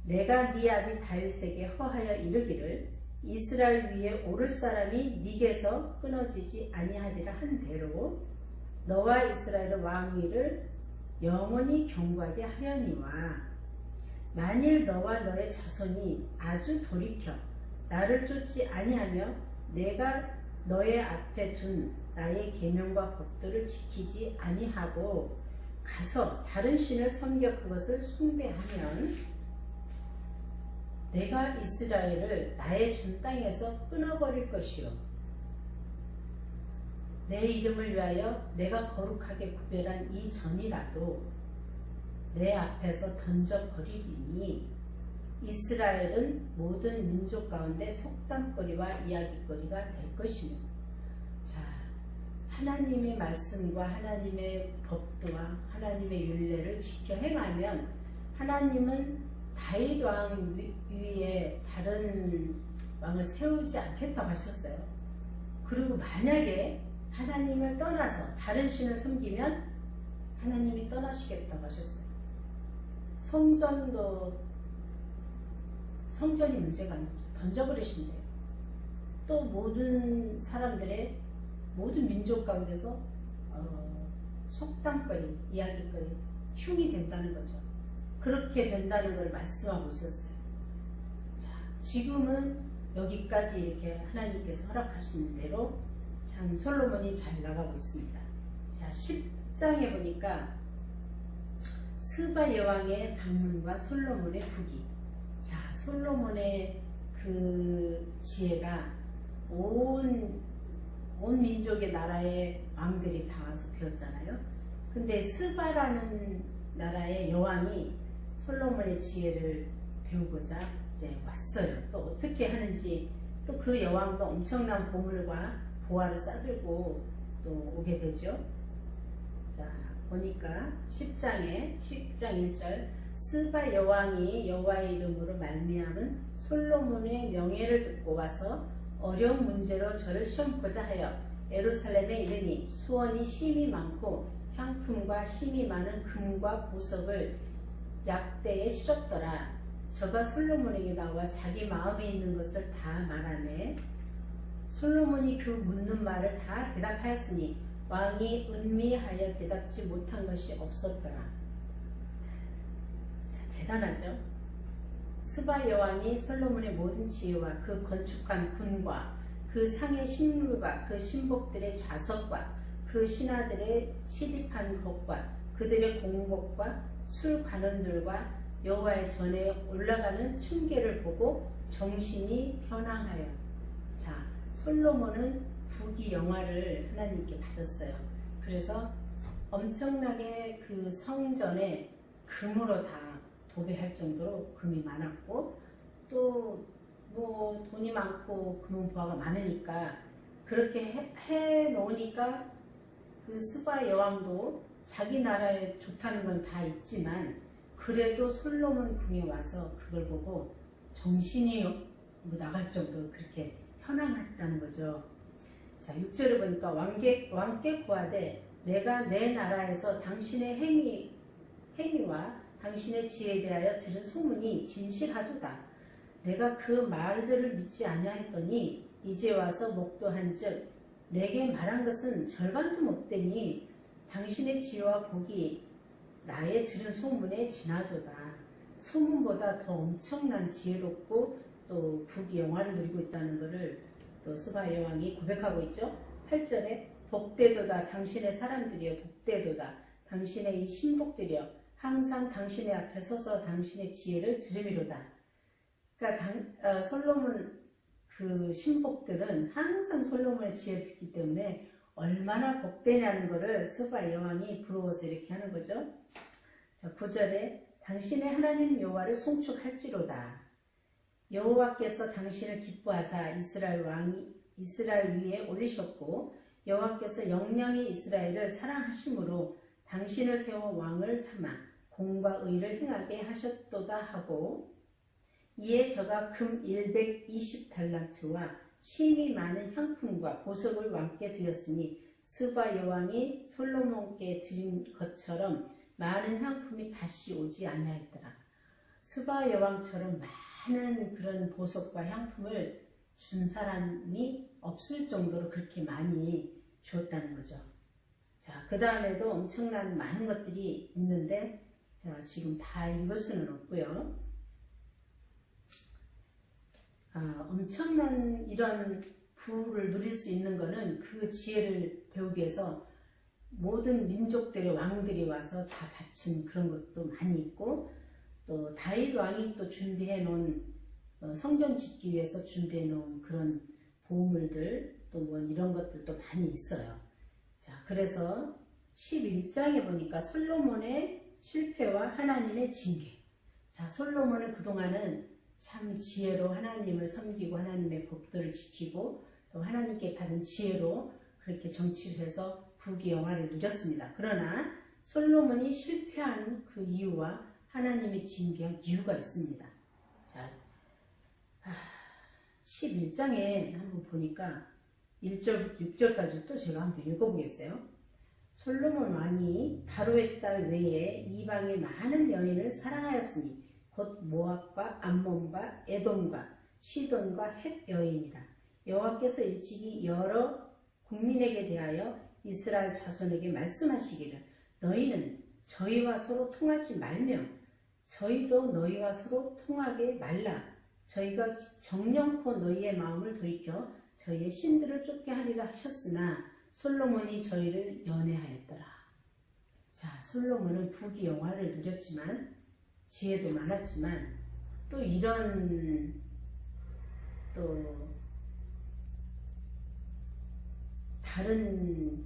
내가 네 아비 다윗에게 허하여 이르기를 이스라엘 위에 오를 사람이 네게서 끊어지지 아니하리라 한 대로 너와 이스라엘의 왕위를 영원히 경고하게 하려니와 만일 너와 너의 자손이 아주 돌이켜 나를 쫓지 아니하며 내가 너의 앞에 둔 나의 계명과 법도를 지키지 아니하고 가서 다른 신을 섬겨 그것을 숭배하면 내가 이스라엘을 나의 준 땅에서 끊어버릴 것이요 내 이름을 위하여 내가 거룩하게 구별한 이 전이라도 내 앞에서 던져버리리니 이스라엘은 모든 민족 가운데 속담거리와 이야기거리가 될 것이며. 자, 하나님의 말씀과 하나님의 법도와 하나님의 율례를 지켜 행하면 하나님은 다윗 왕 위에 다른 왕을 세우지 않겠다고 하셨어요. 그리고 만약에 하나님을 떠나서 다른 신을 섬기면 하나님이 떠나시겠다고 하셨어요. 성전이 문제가 아니죠. 던져버리신대요. 또 모든 사람들의 모든 민족 가운데서 속담거리, 이야기거리, 흉이 된다는 거죠. 그렇게 된다는 걸 말씀하고 있었어요. 지금은 여기까지 이렇게 하나님께서 허락하신 대로 참 솔로몬이 잘 나가고 있습니다. 자, 10장에 보니까 스바 여왕의 방문과 솔로몬의 후기. 자, 솔로몬의 그 지혜가 온 민족의 나라의 왕들이 다 와서 배웠잖아요. 근데 스바라는 나라의 여왕이 솔로몬의 지혜를 배우고자 이제 왔어요. 또 어떻게 하는지, 또 그 여왕도 엄청난 보물과 보화를 싸들고 또 오게 되죠. 자, 보니까 10장 1절 스바 여왕이 여호와의 이름으로 말미암은 솔로몬의 명예를 듣고 와서 어려운 문제로 저를 시험하고자 하여 예루살렘에 이르니 수원이 심이 많고 향품과 심이 많은 금과 보석을 약대에 실었더라. 저가 솔로몬에게 나와 자기 마음에 있는 것을 다 말하네. 솔로몬이 그 묻는 말을 다 대답하였으니 왕이 은미하여 대답지 못한 것이 없었더라. 자, 대단하죠. 스바 여왕이 솔로몬의 모든 지혜와 그 건축한 군과 그 상의 식물과 그 신복들의 좌석과 그 신하들의 시립한 것과 그들의 공복과 술 관원들과 여호와의 전에 올라가는 층계를 보고 정신이 현황하여. 자, 솔로몬은 부귀 영화를 하나님께 받았어요. 그래서 엄청나게 그 성전에 금으로 다 도배할 정도로 금이 많았고, 또 뭐 돈이 많고 금은 보화가 많으니까 그렇게 해 놓으니까 그 스바 여왕도 자기 나라에 좋다는 건 다 있지만 그래도 솔로몬 궁에 와서 그걸 보고 정신이 뭐 나갈 정도로 그렇게 현황했다는 거죠. 자, 6절에 보니까 왕께 고하되 내가 내 나라에서 당신의 행위와 당신의 지혜에 대하여 들은 소문이 진실하도다. 내가 그 말들을 믿지 아니하였더니 이제 와서 목도한즉 내게 말한 것은 절반도 못되니 당신의 지혜와 복이 나의 들은 소문에 지나도다. 소문보다 더 엄청난 지혜롭고 또 부귀 영화를 누리고 있다는 것을 또 스바 여왕이 고백하고 있죠. 8절에 복되도다 당신의 사람들이여, 복되도다 당신의 이 신복들이여, 항상 당신의 앞에 서서 당신의 지혜를 들으미로다. 그러니까 솔로몬 그 신복들은 항상 솔로몬의 지혜를 듣기 때문에 얼마나 복되냐는 것을 스바 여왕이 부러워서 이렇게 하는 거죠. 자, 9절에 당신의 하나님 여호와를 송축할지로다. 여호와께서 당신을 기뻐하사 이스라엘 위에 올리셨고 여호와께서 영영이 이스라엘을 사랑하심으로 당신을 세워 왕을 삼아 공과 의를 행하게 하셨도다 하고, 이에 저가 금 120달란트와 심이 많은 향품과 보석을 왕께 드렸으니 스바 여왕이 솔로몬께 드린 것처럼 많은 향품이 다시 오지 아니하였더라. 스바 여왕처럼 많은 그런 보석과 향품을 준 사람이 없을 정도로 그렇게 많이 주었다는 거죠. 자, 그 다음에도 엄청난 많은 것들이 있는데, 자, 지금 다 읽을 수는 없고요. 엄청난 이런 부를 누릴 수 있는 거는 그 지혜를 배우기 위해서 모든 민족들의 왕들이 와서 다 바친 그런 것도 많이 있고, 또 다윗 왕이 또 준비해 놓은 성전 짓기 위해서 준비해 놓은 그런 보물들, 또 뭐 이런 것들도 많이 있어요. 자, 그래서 11장에 보니까 솔로몬의 실패와 하나님의 징계. 자, 솔로몬은 그동안은 참 지혜로 하나님을 섬기고 하나님의 법도를 지키고 또 하나님께 받은 지혜로 그렇게 정치를 해서 부귀 영화를 누렸습니다. 그러나 솔로몬이 실패한 그 이유와 하나님이 징계한 이유가 있습니다. 자, 11장에 한번 보니까 1절부터 6절까지 또 제가 한번 읽어보겠어요. 솔로몬 왕이 바로의 딸 외에 이방의 많은 여인을 사랑하였으니 곧 모압과 암몬과 에돔과 시돈과 헷 여인이라. 여호와께서 일찍이 여러 국민에게 대하여 이스라엘 자손에게 말씀하시기를 너희는 저희와 서로 통하지 말며 저희도 너희와 서로 통하게 말라. 저희가 정령코 너희의 마음을 돌이켜 저희의 신들을 쫓게 하리라 하셨으나 솔로몬이 저희를 연애하였더라. 자, 솔로몬은 부귀영화를 누렸지만 지혜도 많았지만 또 이런 또 다른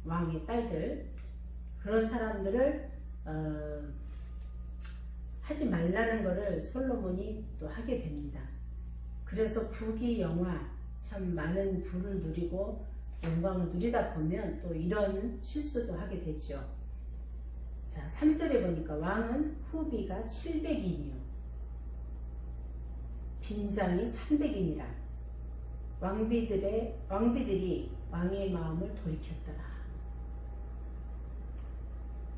왕의 딸들 그런 사람들을 하지 말라는 것을 솔로몬이 또 하게 됩니다. 그래서 부귀영화 참 많은 부를 누리고 영광을 누리다 보면 또 이런 실수도 하게 되죠. 자, 3절에 보니까 왕은 후비가 700인이요 빈장이 300인이라 왕비들이 왕의 마음을 돌이켰더라.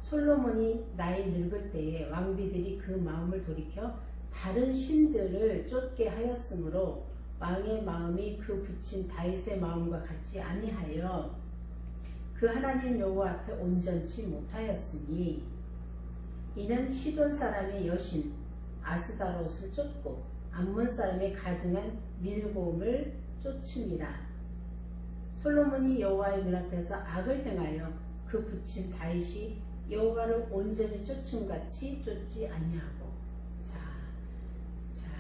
솔로몬이 나이 늙을 때에 왕비들이 그 마음을 돌이켜 다른 신들을 쫓게 하였으므로 왕의 마음이 그 붙인 다윗의 마음과 같지 아니하여 그 하나님 여호와 앞에 온전치 못하였으니 이는 시돈 사람의 여신 아스다롯을 쫓고 암몬 사람의 가증한 밀곰을 쫓음이라. 솔로몬이 여호와의 눈앞에서 악을 행하여 그 붙인 다윗이 여호와를 온전히 쫓음같이 쫓지 아니하고. 자,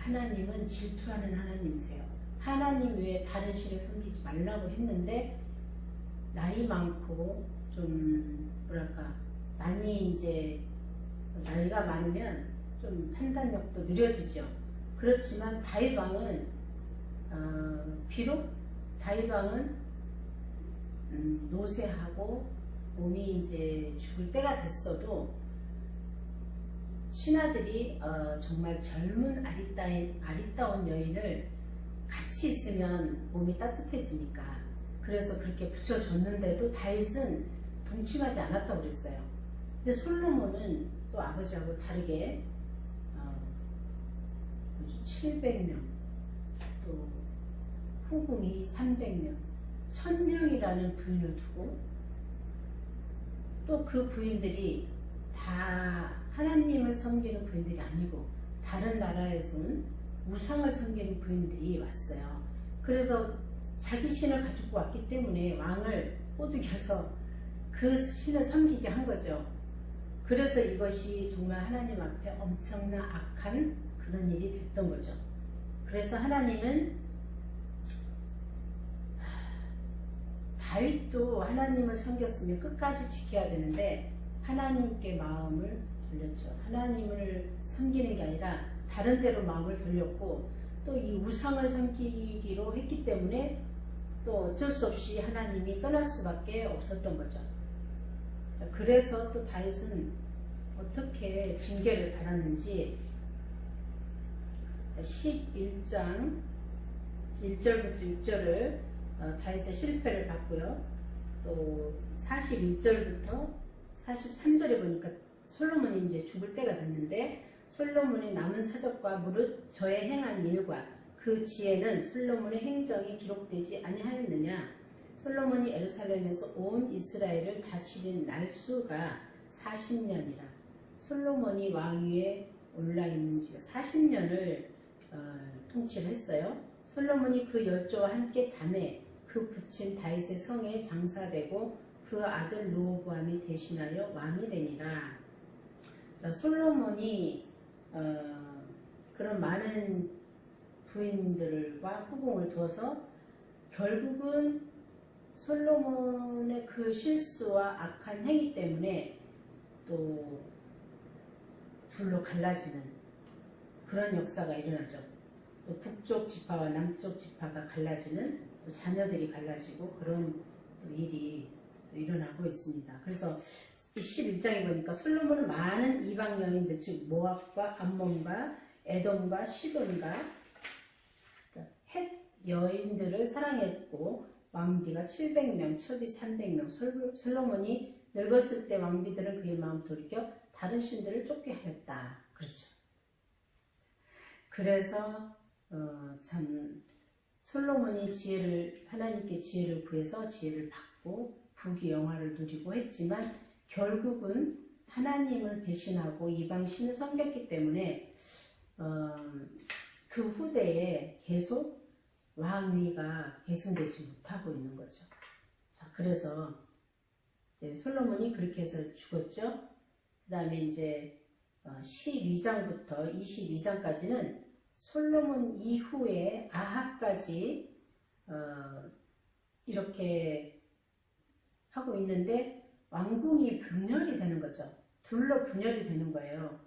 하나님은 질투하는 하나님이세요. 하나님 외에 다른 신을 섬기지 말라고 했는데 나이 많고 좀 뭐랄까 많이 이제 나이가 많으면 좀 판단력도 느려지죠. 그렇지만 다윗 왕은 비록 다윗 왕은 노쇠하고 몸이 이제 죽을 때가 됐어도 신하들이 정말 젊은 아리따운 여인을 같이 있으면 몸이 따뜻해지니까 그래서 그렇게 붙여줬는데도 다윗은 동침하지 않았다고 그랬어요. 근데 솔로몬은 또 아버지하고 다르게 700명 또 후궁이 300명 1000명이라는 부인을 두고 또 그 부인들이 다 하나님을 섬기는 부인들이 아니고 다른 나라에서 온 우상을 섬기는 부인들이 왔어요. 그래서 자기 신을 가지고 왔기 때문에 왕을 꼬드겨서 그 신을 섬기게 한 거죠. 그래서 이것이 정말 하나님 앞에 엄청난 악한 그런 일이 됐던 거죠. 그래서 하나님은 다윗도 하나님을 섬겼으면 끝까지 지켜야 되는데 하나님께 마음을 돌렸죠. 하나님을 섬기는 게 아니라 다른 데로 마음을 돌렸고 또 이 우상을 섬기기로 했기 때문에 또 어쩔 수 없이 하나님이 떠날 수밖에 없었던 거죠. 그래서 또 다윗은 어떻게 징계를 받았는지 11장 1절부터 6절을 다윗의 실패를 봤고요. 또 41절부터 43절에 보니까 솔로몬이 이제 죽을 때가 됐는데 솔로몬의 남은 사적과 무릇 저의 행한 일과 그 지혜는 솔로몬의 행정이 기록되지 아니하였느냐. 솔로몬이 예루살렘에서 온 이스라엘을 다스린 날수가 40년이라. 솔로몬이 왕위에 올라있는 지가 40년을 통치를 했어요. 솔로몬이 그 열조와 함께 잠에 그 붙인 다윗의 성에 장사되고 그 아들 르호보암이 대신하여 왕이 되니라. 자, 솔로몬이 그런 많은 부인들과 후궁을 두어서 결국은 솔로몬의 그 실수와 악한 행위 때문에 또 둘로 갈라지는 그런 역사가 일어나죠. 또 북쪽 지파와 남쪽 지파가 갈라지는 또 자녀들이 갈라지고 그런 또 일이 또 일어나고 있습니다. 그래서 11장에 보니까 솔로몬은 많은 이방 여인들 즉 모압과 암몬과 에돔과 시돈과 헷 여인들을 사랑했고 왕비가 700명, 첩이 300명. 솔로몬이 늙었을 때 왕비들은 그의 마음 돌이켜 다른 신들을 쫓게 하였다. 그렇죠. 그래서 참 솔로몬이 하나님께 지혜를 구해서 지혜를 받고 부귀영화를 누리고 했지만 결국은 하나님을 배신하고 이방 신을 섬겼기 때문에 그 그 후대에 계속 왕위가 계승되지 못하고 있는 거죠. 자, 그래서 이제 솔로몬이 그렇게 해서 죽었죠. 그 다음에 이제 12장부터 22장까지는 솔로몬 이후에 아합까지 이렇게 하고 있는데 왕궁이 분열이 되는 거죠. 둘로 분열이 되는 거예요.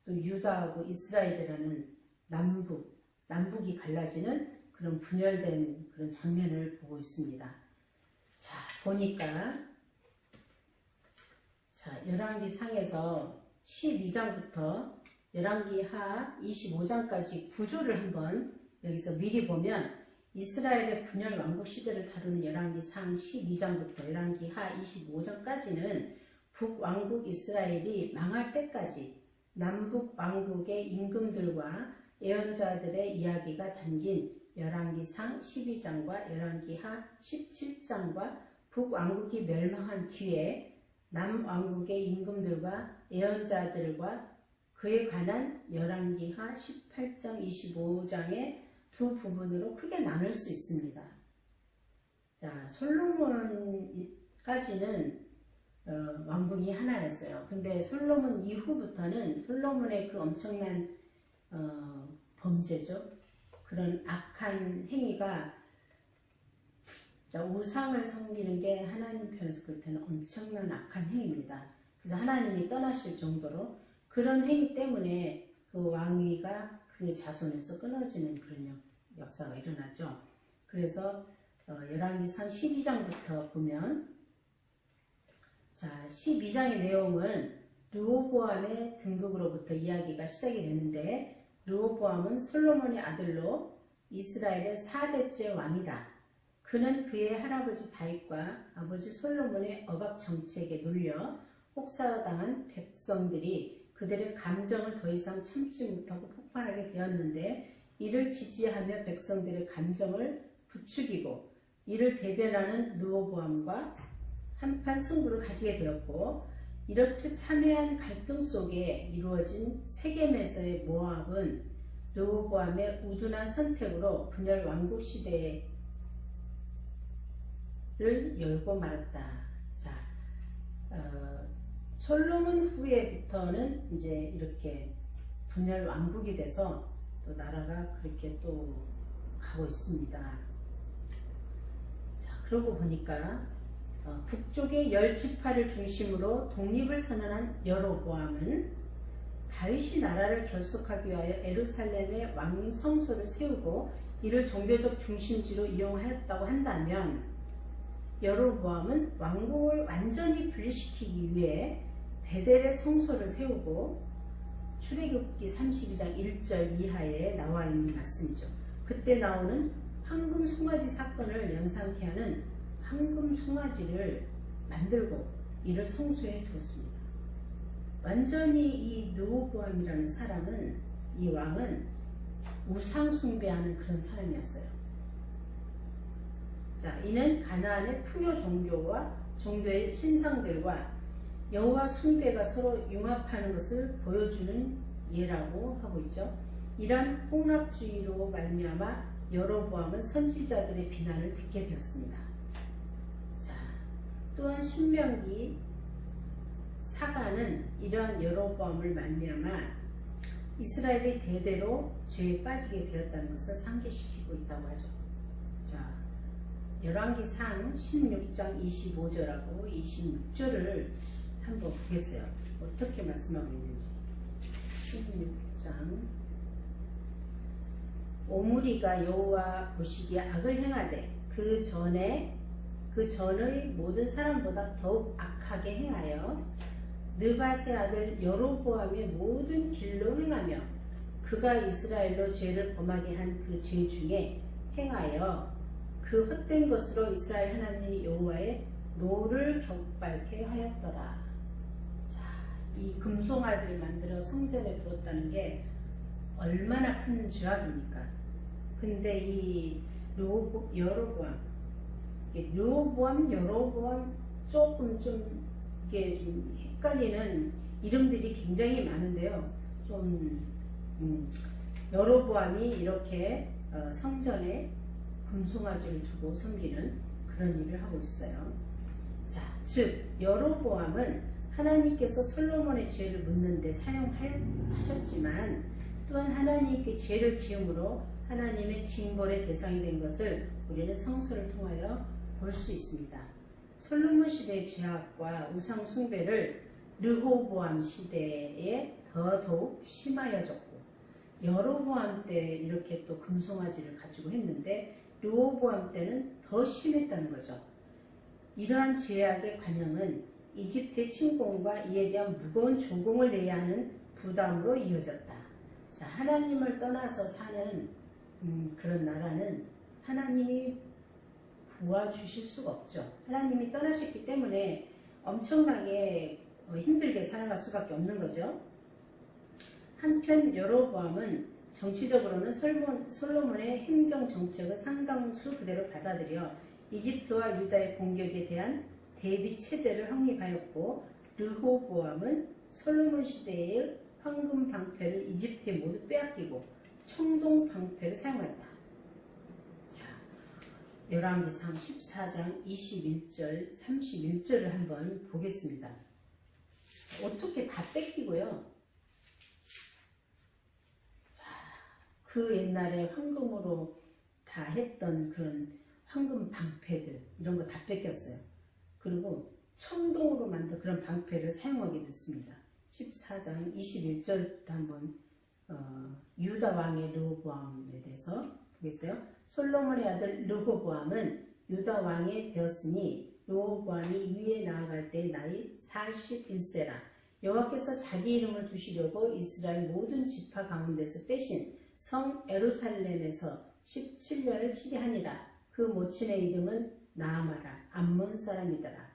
또 유다하고 이스라엘이라는 남북이 갈라지는 그런 분열된 그런 장면을 보고 있습니다. 자, 보니까 열왕기 상에서 12장부터 열왕기 하 25장까지 구조를 한번 여기서 미리 보면 이스라엘의 분열 왕국 시대를 다루는 열왕기 상 12장부터 열왕기 하 25장까지는 북왕국 이스라엘이 망할 때까지 남북 왕국의 임금들과 예언자들의 이야기가 담긴 열왕기상 12장과 열왕기하 17장과 북왕국이 멸망한 뒤에 남왕국의 임금들과 예언자들과 그에 관한 열왕기하 18장 25장의 두 부분으로 크게 나눌 수 있습니다. 자, 솔로몬까지는 왕궁이 하나였어요. 근데 솔로몬 이후부터는 솔로몬의 그 엄청난 범죄죠. 그런 악한 행위가 우상을 섬기는 게 하나님 편에서 볼 때는 엄청난 악한 행위입니다. 그래서 하나님이 떠나실 정도로 그런 행위 때문에 그 왕위가 그 자손에서 끊어지는 그런 역사가 일어나죠. 그래서 열왕기상 12장부터 보면 자, 12장의 내용은 르호보암의 등극으로부터 이야기가 시작이 되는데 르호보암은 솔로몬의 아들로 이스라엘의 4대째 왕이다. 그는 그의 할아버지 다윗과 아버지 솔로몬의 억압 정책에 눌려 혹사당한 백성들이 그들의 감정을 더 이상 참지 못하고 폭발하게 되었는데 이를 지지하며 백성들의 감정을 부추기고 이를 대변하는 르호보암과 한판 승부를 가지게 되었고 이렇듯 참여한 갈등 속에 이루어진 세겜에서의 모압은 르호보암의 우둔한 선택으로 분열 왕국 시대를 열고 말았다. 자, 솔로몬 후에부터는 이제 이렇게 분열 왕국이 돼서 또 나라가 그렇게 또 가고 있습니다. 자, 그러고 보니까 북쪽의 10지파를 중심으로 독립을 선언한 여로보암은 다윗이 나라를 결속하기 위하여 예루살렘에 왕 성소를 세우고 이를 종교적 중심지로 이용하였다고 한다면 여로보암은 왕국을 완전히 분리시키기 위해 베델의 성소를 세우고 출애굽기 32장 1절 이하에 나와 있는 말씀이죠. 그때 나오는 황금 송아지 사건을 연상케 하는 황금 송아지를 만들고 이를 성소에 두었습니다. 완전히 이 르호보암이라는 사람은 이 왕은 우상 숭배하는 그런 사람이었어요. 자, 이는 가나안의 풍요 종교와 종교의 신상들과 여호와 숭배가 서로 융합하는 것을 보여주는 예라고 하고 있죠. 이런 혼합주의로 말미암아 여로보암은 선지자들의 비난을 듣게 되었습니다. 자, 또한 신명기 사가는 이러한 여로보암을 말미암아 이스라엘이 대대로 죄에 빠지게 되었다는 것을 상기시키고 있다고 하죠. 자, 열왕기상 16장 25절하고 26절을 한번 보겠어요. 어떻게 말씀하고 있는지. 16장 오므리가 여호와 보시기에 악을 행하되 그 전의 모든 사람보다 더욱 악하게 행하여 느밧의 아들 여로보암의 모든 길로 행하며 그가 이스라엘로 죄를 범하게 한 그 죄 중에 행하여 그 헛된 것으로 이스라엘 하나님 여호와의 노를 격발케 하였더라. 자, 이 금송아지를 만들어 성전에 두었다는 게 얼마나 큰 죄악입니까? 근데 이 여로보암 조금 좀 이게 좀 헷갈리는 이름들이 굉장히 많은데요. 좀 여로보암이 이렇게 성전에 금송아지를 두고 섬기는 그런 일을 하고 있어요. 자, 즉 여로보암은 하나님께서 솔로몬의 죄를 묻는데 사용하셨지만 또한 하나님께 죄를 지음으로 하나님의 징벌의 대상이 된 것을 우리는 성서를 통하여 볼 수 있습니다. 솔로몬 시대의 죄악과 우상 숭배를 르호보암 시대에 더더욱 심하여졌고, 여로보암 때 이렇게 또 금송아지를 가지고 했는데 르호보암 때는 더 심했다는 거죠. 이러한 죄악의 관영은 이집트의 침공과 이에 대한 무거운 조공을 내야 하는 부담으로 이어졌다. 자, 하나님을 떠나서 사는 그런 나라는 하나님이 도와주실 수가 없죠. 하나님이 떠나셨기 때문에 엄청나게 힘들게 살아갈 수밖에 없는 거죠. 한편 여로보암은 정치적으로는 솔로몬의 행정 정책을 상당수 그대로 받아들여 이집트와 유다의 공격에 대한 대비 체제를 확립하였고, 르호보암은 솔로몬 시대의 황금 방패를 이집트에 모두 빼앗기고 청동 방패를 사용했다. 자, 열왕기상 14장 21절 31절을 한번 보겠습니다. 어떻게 다 뺏기고요. 자, 그 옛날에 황금으로 다 했던 그런 황금 방패들 이런 거 다 뺏겼어요. 그리고 청동으로 만든 그런 방패를 사용하게 됐습니다. 14장 21절도 한번 유다 왕의 르호보암에 대해서 보겠어요. 솔로몬의 아들 르호보암은 유다 왕이 되었으니 르호보암이 위에 나아갈 때 나이 41세라. 여호와께서 자기 이름을 두시려고 이스라엘 모든 지파 가운데서 빼신 성 예루살렘에서 17년을 치게하니라. 그 모친의 이름은 나아마라. 암몬 사람이더라.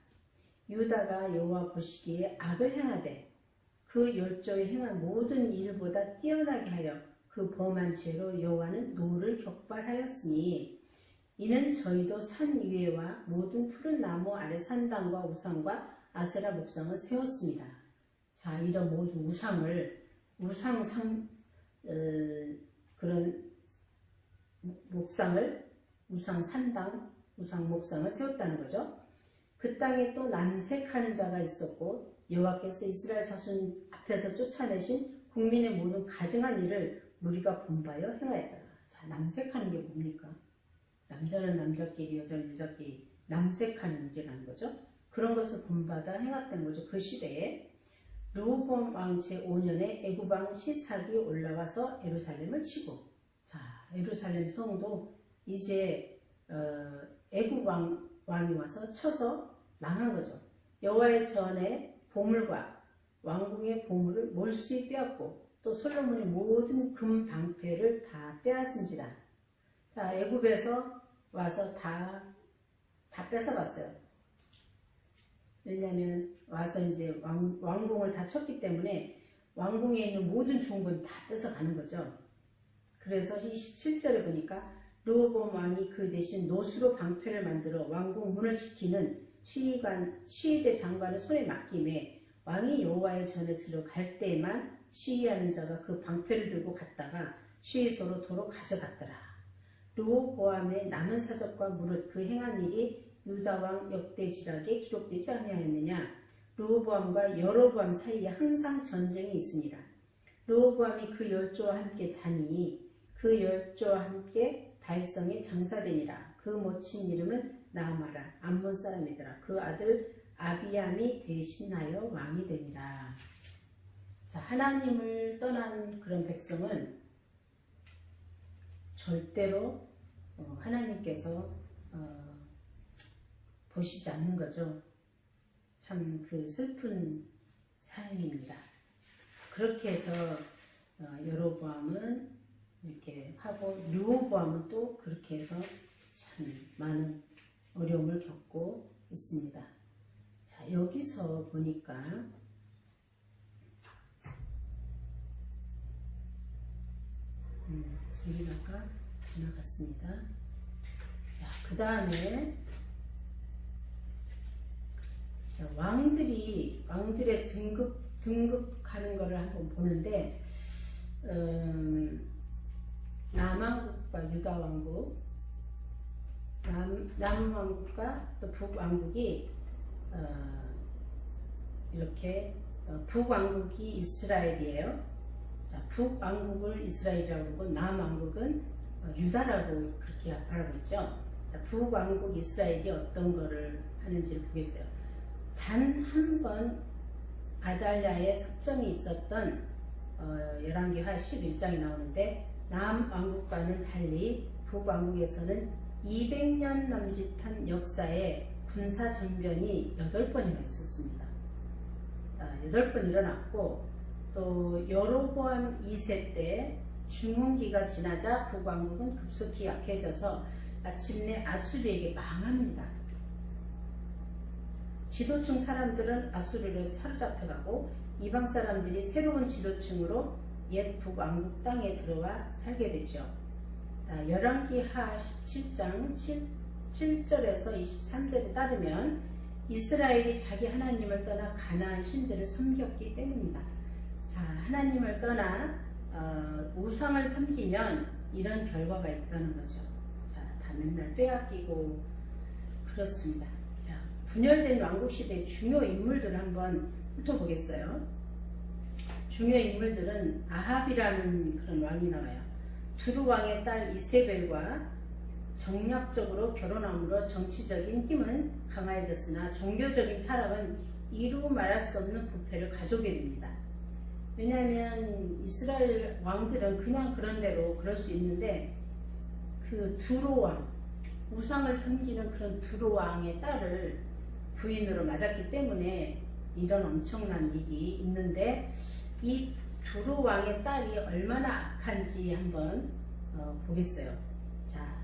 유다가 여호와 보시기에 악을 행하되 그 열조에 행한 모든 일보다 뛰어나게 하여 그 범한 죄로 여호와는 노를 격발하였으니, 이는 저희도 산 위에와 모든 푸른 나무 아래 산당과 우상과 아세라 목상을 세웠습니다. 자, 이런 모든 그런 목상을, 우상 산당, 우상 목상을 세웠다는 거죠. 그 땅에 또 남색하는 자가 있었고, 여호와께서 이스라엘 자손 앞에서 쫓아내신 국민의 모든 가증한 일을 우리가 본바여 행하였다. 자, 남색하는 게 뭡니까? 남자는 남자끼리, 여자는 여자끼리 남색하는 일이라는 거죠. 그런 것을 본받아 행했던 거죠. 그 시대에 르호보암 왕 제5년에 애굽 왕 시삭이 올라와서 예루살렘을 치고, 자, 예루살렘 성도 이제 애굽 왕이 와서 쳐서 망한 거죠. 여호와의 전에 보물과 왕궁의 보물을 몰수히 빼앗고 또 솔로몬의 모든 금 방패를 다 빼앗은지라. 자, 애굽에서 와서 다 뺏어갔어요. 왜냐하면 와서 이제 왕궁을 다 쳤기 때문에 왕궁에 있는 모든 좋은 건 다 뺏어가는 거죠. 그래서 27절에 보니까 르호보암 왕이 그 대신 노수로 방패를 만들어 왕궁 문을 지키는 시위대 장관을 손에 맡김에 왕이 여호와의 전에 들어갈 때에만 시위하는 자가 그 방패를 들고 갔다가 시위소로 도로 가져갔더라. 르호보암의 남은 사적과 무릇 그 행한 일이 유다 왕 역대지락에 기록되지 아니하였느냐. 르호보암과 여로보암 사이에 항상 전쟁이 있으니라. 르호보암이 그 열조와 함께 자니 그 열조와 함께 달성에 장사되니라. 그 모친 이름은 나아마라. 암몬 사람이더라. 그 아들 아비암이 대신하여 왕이 되니라. 자, 하나님을 떠난 그런 백성은 절대로 하나님께서 보시지 않는 거죠. 참 그 슬픈 사연입니다. 그렇게 해서 여로보암은 이렇게 하고 르호보암은 또 그렇게 해서 참 많은 어려움을 겪고 있습니다. 자, 여기서 보니까 여기다가 지나갔습니다. 자, 그 다음에 왕들의 등극하는 거를 한번 보는데, 남왕국과 유다왕국, 남왕국과 또 북왕국이 이렇게 북왕국이 이스라엘이에요. 자, 북왕국을 이스라엘이라고 그러고 남왕국은 유다라고 그렇게 알고 있죠. 자, 북왕국 이스라엘이 어떤 거를 하는지를 보겠어요. 단 한 번 아달랴의 섭정이 있었던 열왕기하 11장이 나오는데 남왕국과는 달리 북왕국에서는 200년 남짓한 역사에 군사정변이 8번이나 있었습니다. 8번 일어났고 또 여로보암 2세 때 중흥기가 지나자 북왕국은 급속히 약해져서 마침내 아수르에게 망합니다. 지도층 사람들은 아수르로 사로잡혀가고 이방 사람들이 새로운 지도층으로 옛 북왕국 땅에 들어와 살게 되죠. 열왕기하 17장 7절에서 23절에 따르면 이스라엘이 자기 하나님을 떠나 가나안 신들을 섬겼기 때문입니다. 자, 하나님을 떠나 우상을 섬기면 이런 결과가 있다는 거죠. 자, 다 맨날 빼앗기고 그렇습니다. 자, 분열된 왕국시대의 중요 인물들 한번 훑어보겠어요. 중요 인물들은 아합이라는 그런 왕이 나와요. 두루 왕의 딸 이세벨과 정략적으로 결혼함으로 정치적인 힘은 강해졌으나 종교적인 타락은 이루 말할 수 없는 부패를 가져오게 됩니다. 왜냐하면 이스라엘 왕들은 그냥 그런 대로 그럴 수 있는데 그 두로 왕, 우상을 섬기는 그런 두로 왕의 딸을 부인으로 맞았기 때문에 이런 엄청난 일이 있는데 이 두로 왕의 딸이 얼마나 악한지 한번 보겠어요. 자,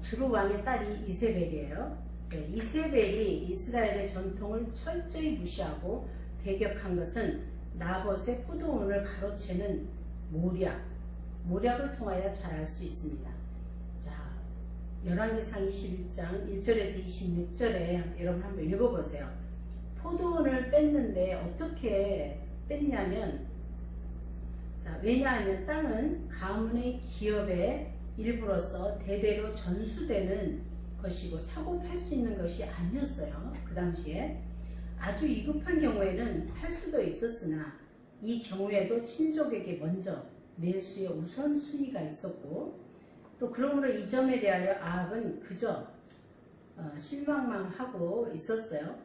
두로 왕의 딸이 이세벨이에요. 네, 이세벨이 이스라엘의 전통을 철저히 무시하고 배격한 것은 나봇의 포도원을 가로채는 모략을 통하여 잘 알 수 있습니다. 자, 열왕기상 21장 1절에서 26절에 여러분 한번 읽어보세요. 포도원을 뺐는데 어떻게 뺐냐면, 자, 왜냐하면 땅은 가문의 기업의 일부로서 대대로 전수되는 것이고 사고 팔 수 있는 것이 아니었어요. 그 당시에. 아주 위급한 경우에는 팔 수도 있었으나 이 경우에도 친족에게 먼저 매수의 우선순위가 있었고 또 그러므로 이 점에 대하여 아합은 그저 실망만 하고 있었어요.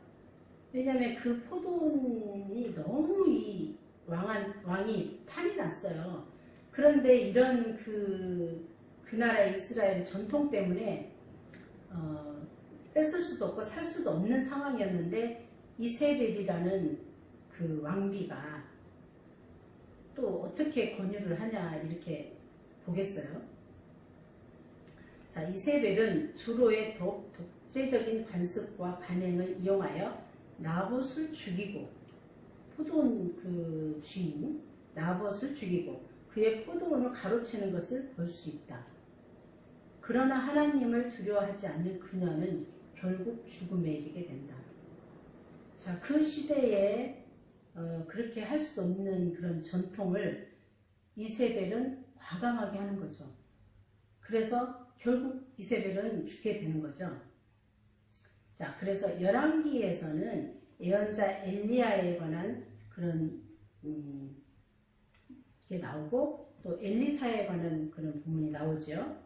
왜냐하면 그 포도원이 너무 이 왕이 탐이 났어요. 그런데 이런 그 나라 이스라엘의 전통 때문에 뺏을 수도 없고 살 수도 없는 상황이었는데 이세벨이라는 그 왕비가 또 어떻게 권유를 하냐 이렇게 보겠어요. 자, 이세벨은 두로의 독재적인 관습과 관행을 이용하여 나봇을 죽이고 포도원 그 주인 나봇을 죽이고 그의 포도원을 가로채는 것을 볼 수 있다. 그러나 하나님을 두려워하지 않는 그녀는 결국 죽음에 이르게 된다. 자, 그 시대에 그렇게 할 수 없는 그런 전통을 이세벨은 과감하게 하는 거죠. 그래서 결국 이세벨은 죽게 되는 거죠. 자, 그래서 열왕기에서는 예언자 엘리야에 관한 그런 게 나오고 또 엘리사에 관한 그런 부분이 나오죠.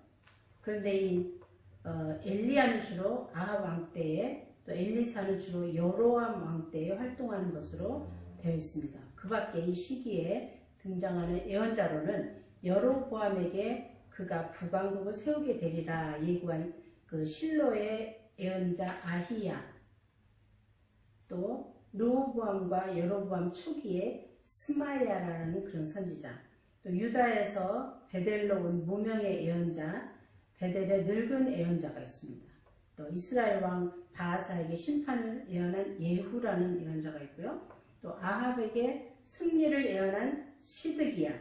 그런데 이 엘리야는 주로 아합 왕 때에 또 엘리사는 주로 여로암 왕 때에 활동하는 것으로 되어 있습니다. 그 밖에 이 시기에 등장하는 예언자로는 여로보암에게 그가 북왕국을 세우게 되리라 예고한 그 실로의 예언자 아히야, 또 르호보암과 여로보암 초기에 스마야라는 그런 선지자, 또 유다에서 베델로 온 무명의 예언자 베델의 늙은 예언자가 있습니다. 또 이스라엘 왕 바하사에게 심판을 예언한 예후라는 예언자가 있고요. 또 아합에게 승리를 예언한 시드기야,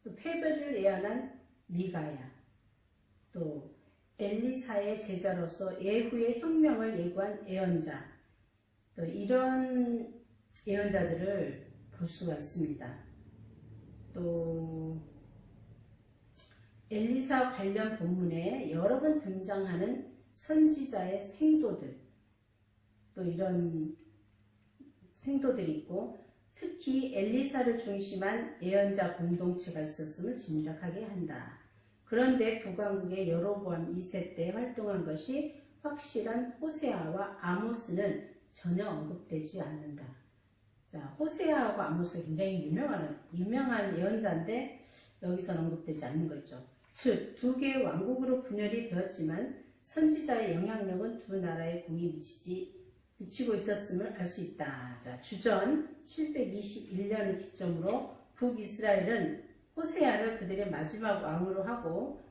또 패배를 예언한 미가야, 또 엘리사의 제자로서 예후의 혁명을 예고한 예언자, 또 이런 예언자들을 볼 수가 있습니다. 또 엘리사 관련 본문에 여러 번 등장하는 선지자의 생도들, 또 이런 생도들이 있고, 특히 엘리사를 중심한 예언자 공동체가 있었음을 짐작하게 한다. 그런데 북왕국의 여로보암 2세 때 활동한 것이 확실한 호세아와 아모스는 전혀 언급되지 않는다. 자, 호세아하고 아모스 굉장히 유명한 예언자인데 여기서는 언급되지 않는 거죠. 즉, 두 개의 왕국으로 분열이 되었지만 선지자의 영향력은 두 나라의 공이 미치고 있었음을 알 수 있다. 자, 주전 721년을 기점으로 북이스라엘은 호세아를 그들의 마지막 왕으로 하고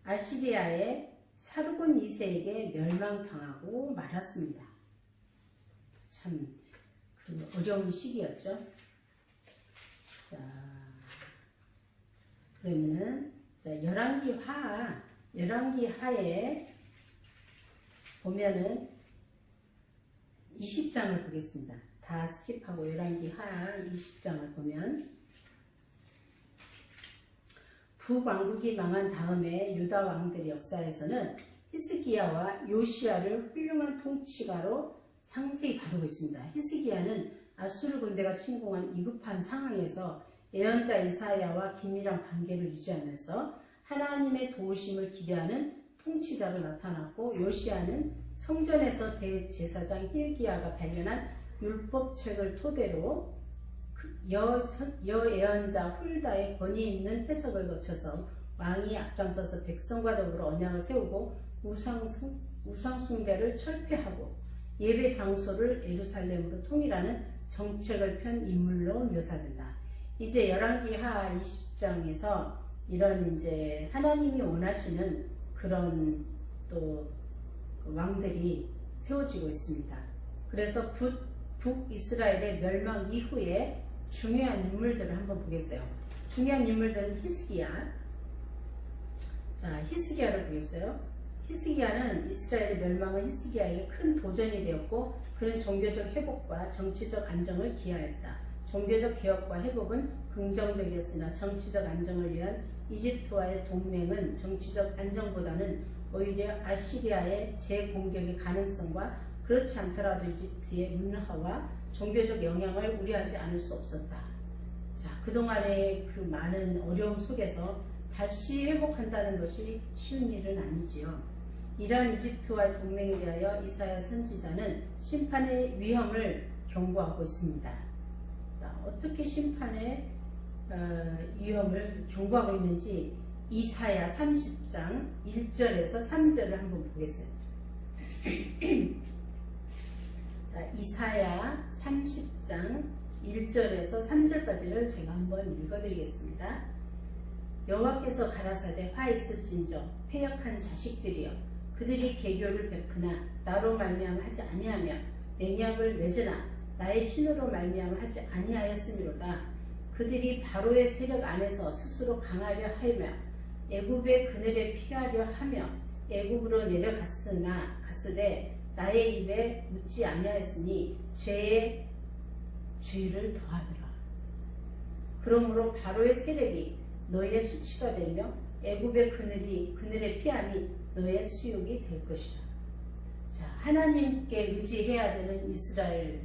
아시리아의 사르곤 2세에게 멸망당하고 말았습니다. 참 어려운 시기였죠. 자, 그러면은 열왕기 하에 보면은 20장을 보겠습니다. 다 스킵하고 열왕기 하 20장을 보면, 북왕국이 망한 다음에 유다 왕들의 역사에서는 히스기야와 요시야를 훌륭한 통치가로 상세히 다루고 있습니다. 히스기야는 아수르 군대가 침공한 위급한 상황에서 예언자 이사야와 긴밀한 관계를 유지하면서 하나님의 도우심을 기대하는 통치자로 나타났고, 요시야는 성전에서 대제사장 힐기야가 발견한 율법책을 토대로 여예언자 훌다의 권위 있는 해석을 거쳐서 왕이 앞장서서 백성과 더불어 언약을 세우고 우상 숭배를 철폐하고 예배 장소를 예루살렘으로 통일하는 정책을 편 인물로 묘사된다. 이제 열왕기 하 20장에서 이런 이제 하나님이 원하시는 그런 또 왕들이 세워지고 있습니다. 그래서 북이스라엘의 멸망 이후에 중요한 인물들을 한번 보겠어요. 중요한 인물들은 히스기야. 자, 히스기야를 보겠어요. 히스기야는 이스라엘의 멸망은 히스기야에게 큰 도전이 되었고, 그는 종교적 회복과 정치적 안정을 기하였다. 종교적 개혁과 회복은 긍정적이었으나 정치적 안정을 위한 이집트와의 동맹은 정치적 안정보다는 오히려 아시리아의 재공격의 가능성과 그렇지 않더라도 이집트의 문화와 종교적 영향을 우려하지 않을 수 없었다. 자, 그동안의 그 많은 어려움 속에서 다시 회복한다는 것이 쉬운 일은 아니지요. 이러한 이집트와의 동맹에 대하여 이사야 선지자는 심판의 위험을 경고하고 있습니다. 자, 어떻게 심판의 위험을 경고하고 있는지 이사야 30장 1절에서 3절을 한번 보겠습니다. 자, 이사야 30장 1절에서 3절까지를 제가 한번 읽어드리겠습니다. 여호와께서 가라사대 화 있을진저 패역한 자식들이여, 그들이 계교를 베푸나 나로 말미암아 하지 아니하며 맹약을 맺으나 나의 신으로 말미암아 하지 아니하였음이로다. 그들이 바로의 세력 안에서 스스로 강하려 하며 애굽의 그늘에 피하려 하며 애굽으로 내려갔으되 나의 입에 묻지 아니하였으니 죄에 죄를 더하더라. 그러므로 바로의 세력이 너의 수치가 되며 애굽의 그늘에 피함이 너의 수욕이 될 것이다. 자, 하나님께 의지해야 되는 이스라엘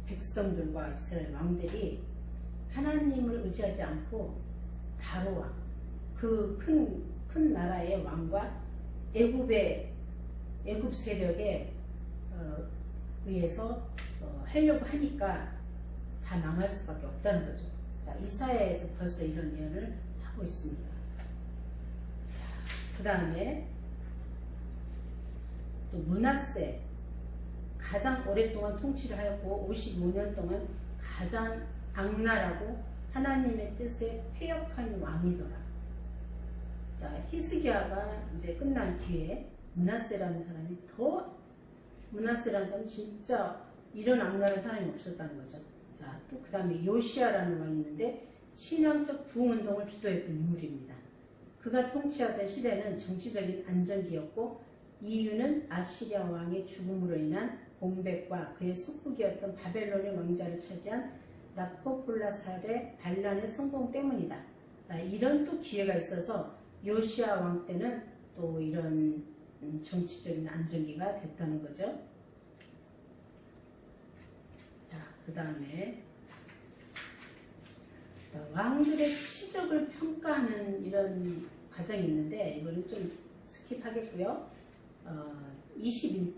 백성들과 이스라엘 왕들이 하나님을 의지하지 않고 바로 왕, 그 큰 나라의 왕과 애굽 세력에 의해서 하려고 하니까 다 망할 수밖에 없다는 거죠. 자, 이사야에서 벌써 이런 예언을 하고 있습니다. 그 다음에 또 므낫세, 가장 오랫동안 통치를 하였고 55년 동안 가장 악랄하고 하나님의 뜻에 패역한 왕이더라. 자, 히스기야가 이제 끝난 뒤에 므낫세라는 사람이 므낫세라는 사람은 진짜 이런 악랄한 사람이 없었다는 거죠. 자, 또 그 다음에 요시야라는 왕이 있는데 신앙적 부흥운동을 주도했던 인물입니다. 그가 통치하던 시대는 정치적인 안정기였고, 이유는 아시리아 왕의 죽음으로 인한 공백과 그의 숙국이었던 바벨론의 왕자를 차지한 나포폴라살의 반란의 성공 때문이다. 이런 또 기회가 있어서 요시야 왕 때는 또 이런 정치적인 안정기가 됐다는 거죠. 자, 그 다음에 왕들의 치적을 평가하는 이런 과정이 있는데 이거는 좀 스킵하겠고요. 21,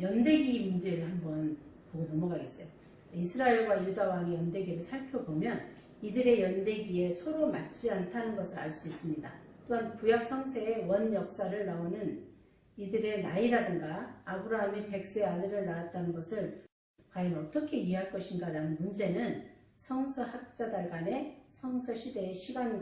연대기 문제를 한번 보고 넘어가겠어요. 이스라엘과 유다 왕의 연대기를 살펴보면 이들의 연대기에 서로 맞지 않다는 것을 알 수 있습니다. 또한 구약 성서의 원 역사를 나오는 이들의 나이라든가 아브라함이 100세 아들을 낳았다는 것을 과연 어떻게 이해할 것인가 라는 문제는 성서학자들 간의 성서 시대의 시간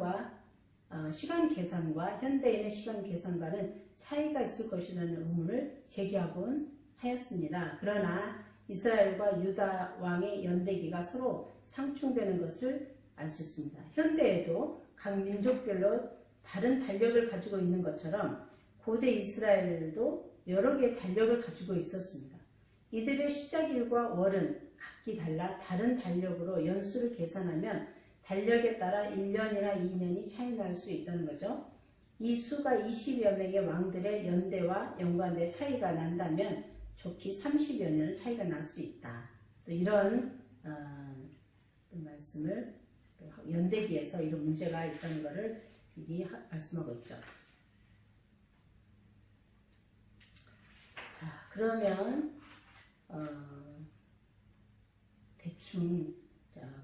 계산과 현대인의 시간 계산과는 차이가 있을 것이라는 의문을 제기하곤 하였습니다. 그러나 이스라엘과 유다 왕의 연대기가 서로 상충되는 것을 알 수 있습니다. 현대에도 각 민족별로 다른 달력을 가지고 있는 것처럼 고대 이스라엘도 여러 개의 달력을 가지고 있었습니다. 이들의 시작일과 월은 각기 달라 다른 달력으로 연수를 계산하면 달력에 따라 1년이나 2년이 차이 날 수 있다는 거죠. 이 수가 20여 명의 왕들의 연대와 연관돼 차이가 난다면 좋게 30여 년 차이가 날 수 있다. 또 이런 말씀을 또 연대기에서 이런 문제가 있다는 것을 여기 말씀하고 있죠. 자, 그러면 대충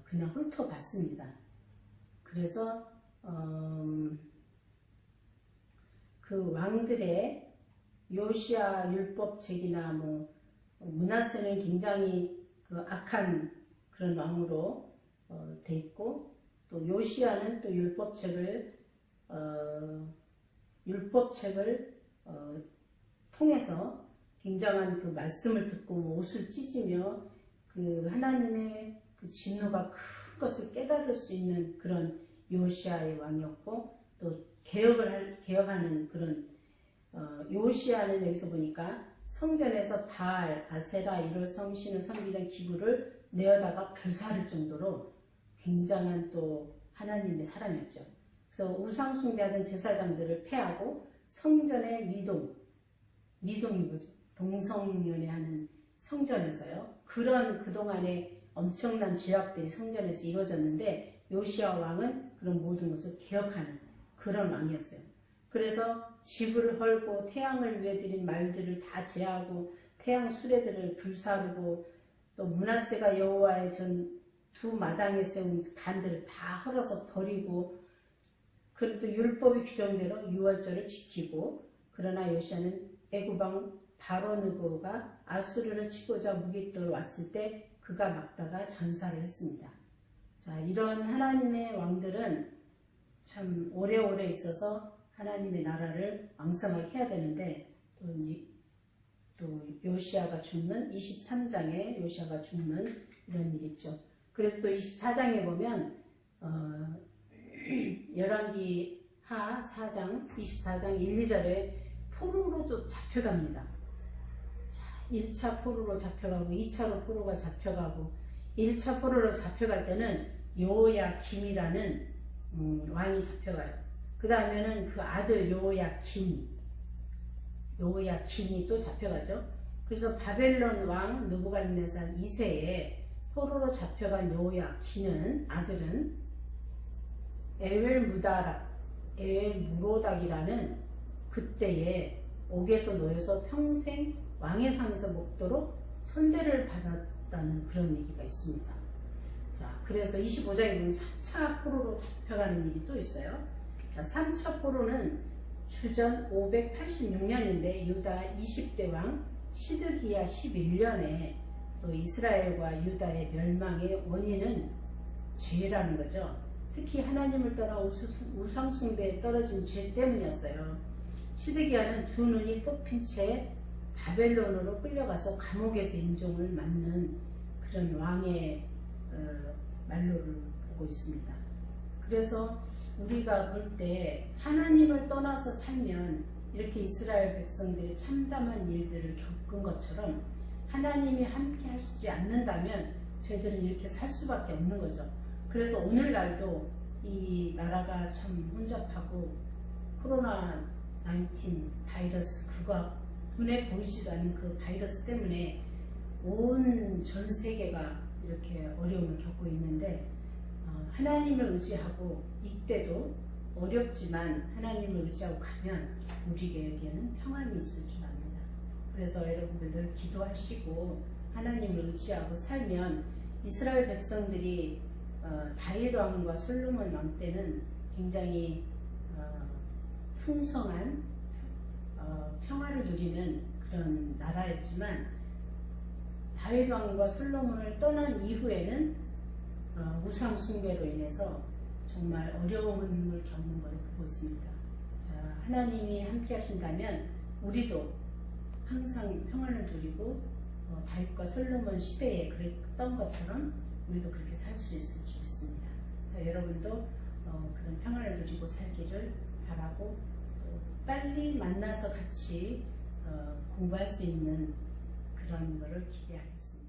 그냥 훑어봤습니다. 그래서 그 왕들의 요시야 율법책이나 므낫세는 굉장히 그 악한 그런 왕으로 돼 있고, 또 요시야는 또 율법책을 통해서 굉장한 그 말씀을 듣고 옷을 찢으며 그 하나님의 그 진노가 큰 것을 깨달을 수 있는 그런 요시야의 왕이었고, 또 개혁하는 그런 요시야는 여기서 보니까 성전에서 바알, 아세라 이런 성신을 섬기던 기구를 내어다가 불사를 정도로 굉장한 또 하나님의 사람이었죠. 그래서 우상 숭배하던 제사장들을 폐하고 성전의 미동이 뭐죠? 동성연애하는 성전에서요. 그동안의 엄청난 죄악들이 성전에서 이루어졌는데 요시야 왕은 그런 모든 것을 개혁하는 그런 왕이었어요. 그래서 지구를 헐고 태양을 위해 드린 말들을 다 제하고 태양 수레들을 불사르고, 또 므낫세가 여호와의 두 마당에 세운 단들을 다 헐어서 버리고, 그리고 또 율법의 규정대로 유월절을 지키고, 그러나 요시야는 애굽왕 바로느고가 아수르를 치고자 무기토로 왔을 때 그가 막다가 전사를 했습니다. 자, 이런 하나님의 왕들은 참 오래오래 있어서 하나님의 나라를 왕성하게 해야 되는데, 또 요시야가 죽는 23장에 요시야가 죽는 이런 일이 있죠. 그래서 또 24장에 보면 열왕기 하 4장 24장 1, 2절에 포로로도 잡혀갑니다. 자, 1차 포로로 잡혀가고 2차로 포로가 잡혀가고, 1차 포로로 잡혀갈 때는 요야김이라는 왕이 잡혀가요. 그 다음에는 그 아들 요야긴이 또 잡혀가죠. 그래서 바벨론 왕 느부갓네살 2세에 포로로 잡혀간 요야긴은 아들은 에웰무로닥이라는 그때에 옥에서 놓여서 평생 왕의 상에서 먹도록 선대를 받았다는 그런 얘기가 있습니다. 자, 그래서 25장에 보면 3차 포로로 잡혀가는 일이 또 있어요. 자, 3차 포로는 주전 586년인데 유다 20대 왕 시드기야 11년에 또 이스라엘과 유다의 멸망의 원인은 죄라는 거죠. 특히 하나님을 떠나 우상숭배에 떨어진 죄 때문이었어요. 시드기야는 두 눈이 뽑힌 채 바벨론으로 끌려가서 감옥에서 임종을 맞는 그런 왕의 말로를 보고 있습니다. 그래서 우리가 볼 때 하나님을 떠나서 살면 이렇게 이스라엘 백성들이 참담한 일들을 겪은 것처럼 하나님이 함께 하시지 않는다면 저희들은 이렇게 살 수밖에 없는 거죠. 그래서 오늘날도 이 나라가 참 혼잡하고 코로나 19 바이러스 그거 눈에 보이지도 않는 그 바이러스 때문에 온 전 세계가 이렇게 어려움을 겪고 있는데 하나님을 의지하고 이때도 어렵지만 하나님을 의지하고 가면 우리에게는 평안이 있을 줄 압니다. 그래서 여러분들 늘 기도하시고 하나님을 의지하고 살면 이스라엘 백성들이 다윗 왕과 솔로몬 왕 때는 굉장히 풍성한 평화를 누리는 그런 나라였지만 다윗 왕과 솔로몬을 떠난 이후에는 우상 숭배로 인해서 정말 어려움을 겪는 것을 보고 있습니다. 자, 하나님이 함께 하신다면 우리도 항상 평안을 누리고 다윗과 솔로몬 시대에 그랬던 것처럼 우리도 그렇게 살 수 있을 줄 믿습니다. 자, 여러분도 그런 평안을 누리고 살기를 바라고 또 빨리 만나서 같이 공부할 수 있는 그런 거를 기대하겠습니다.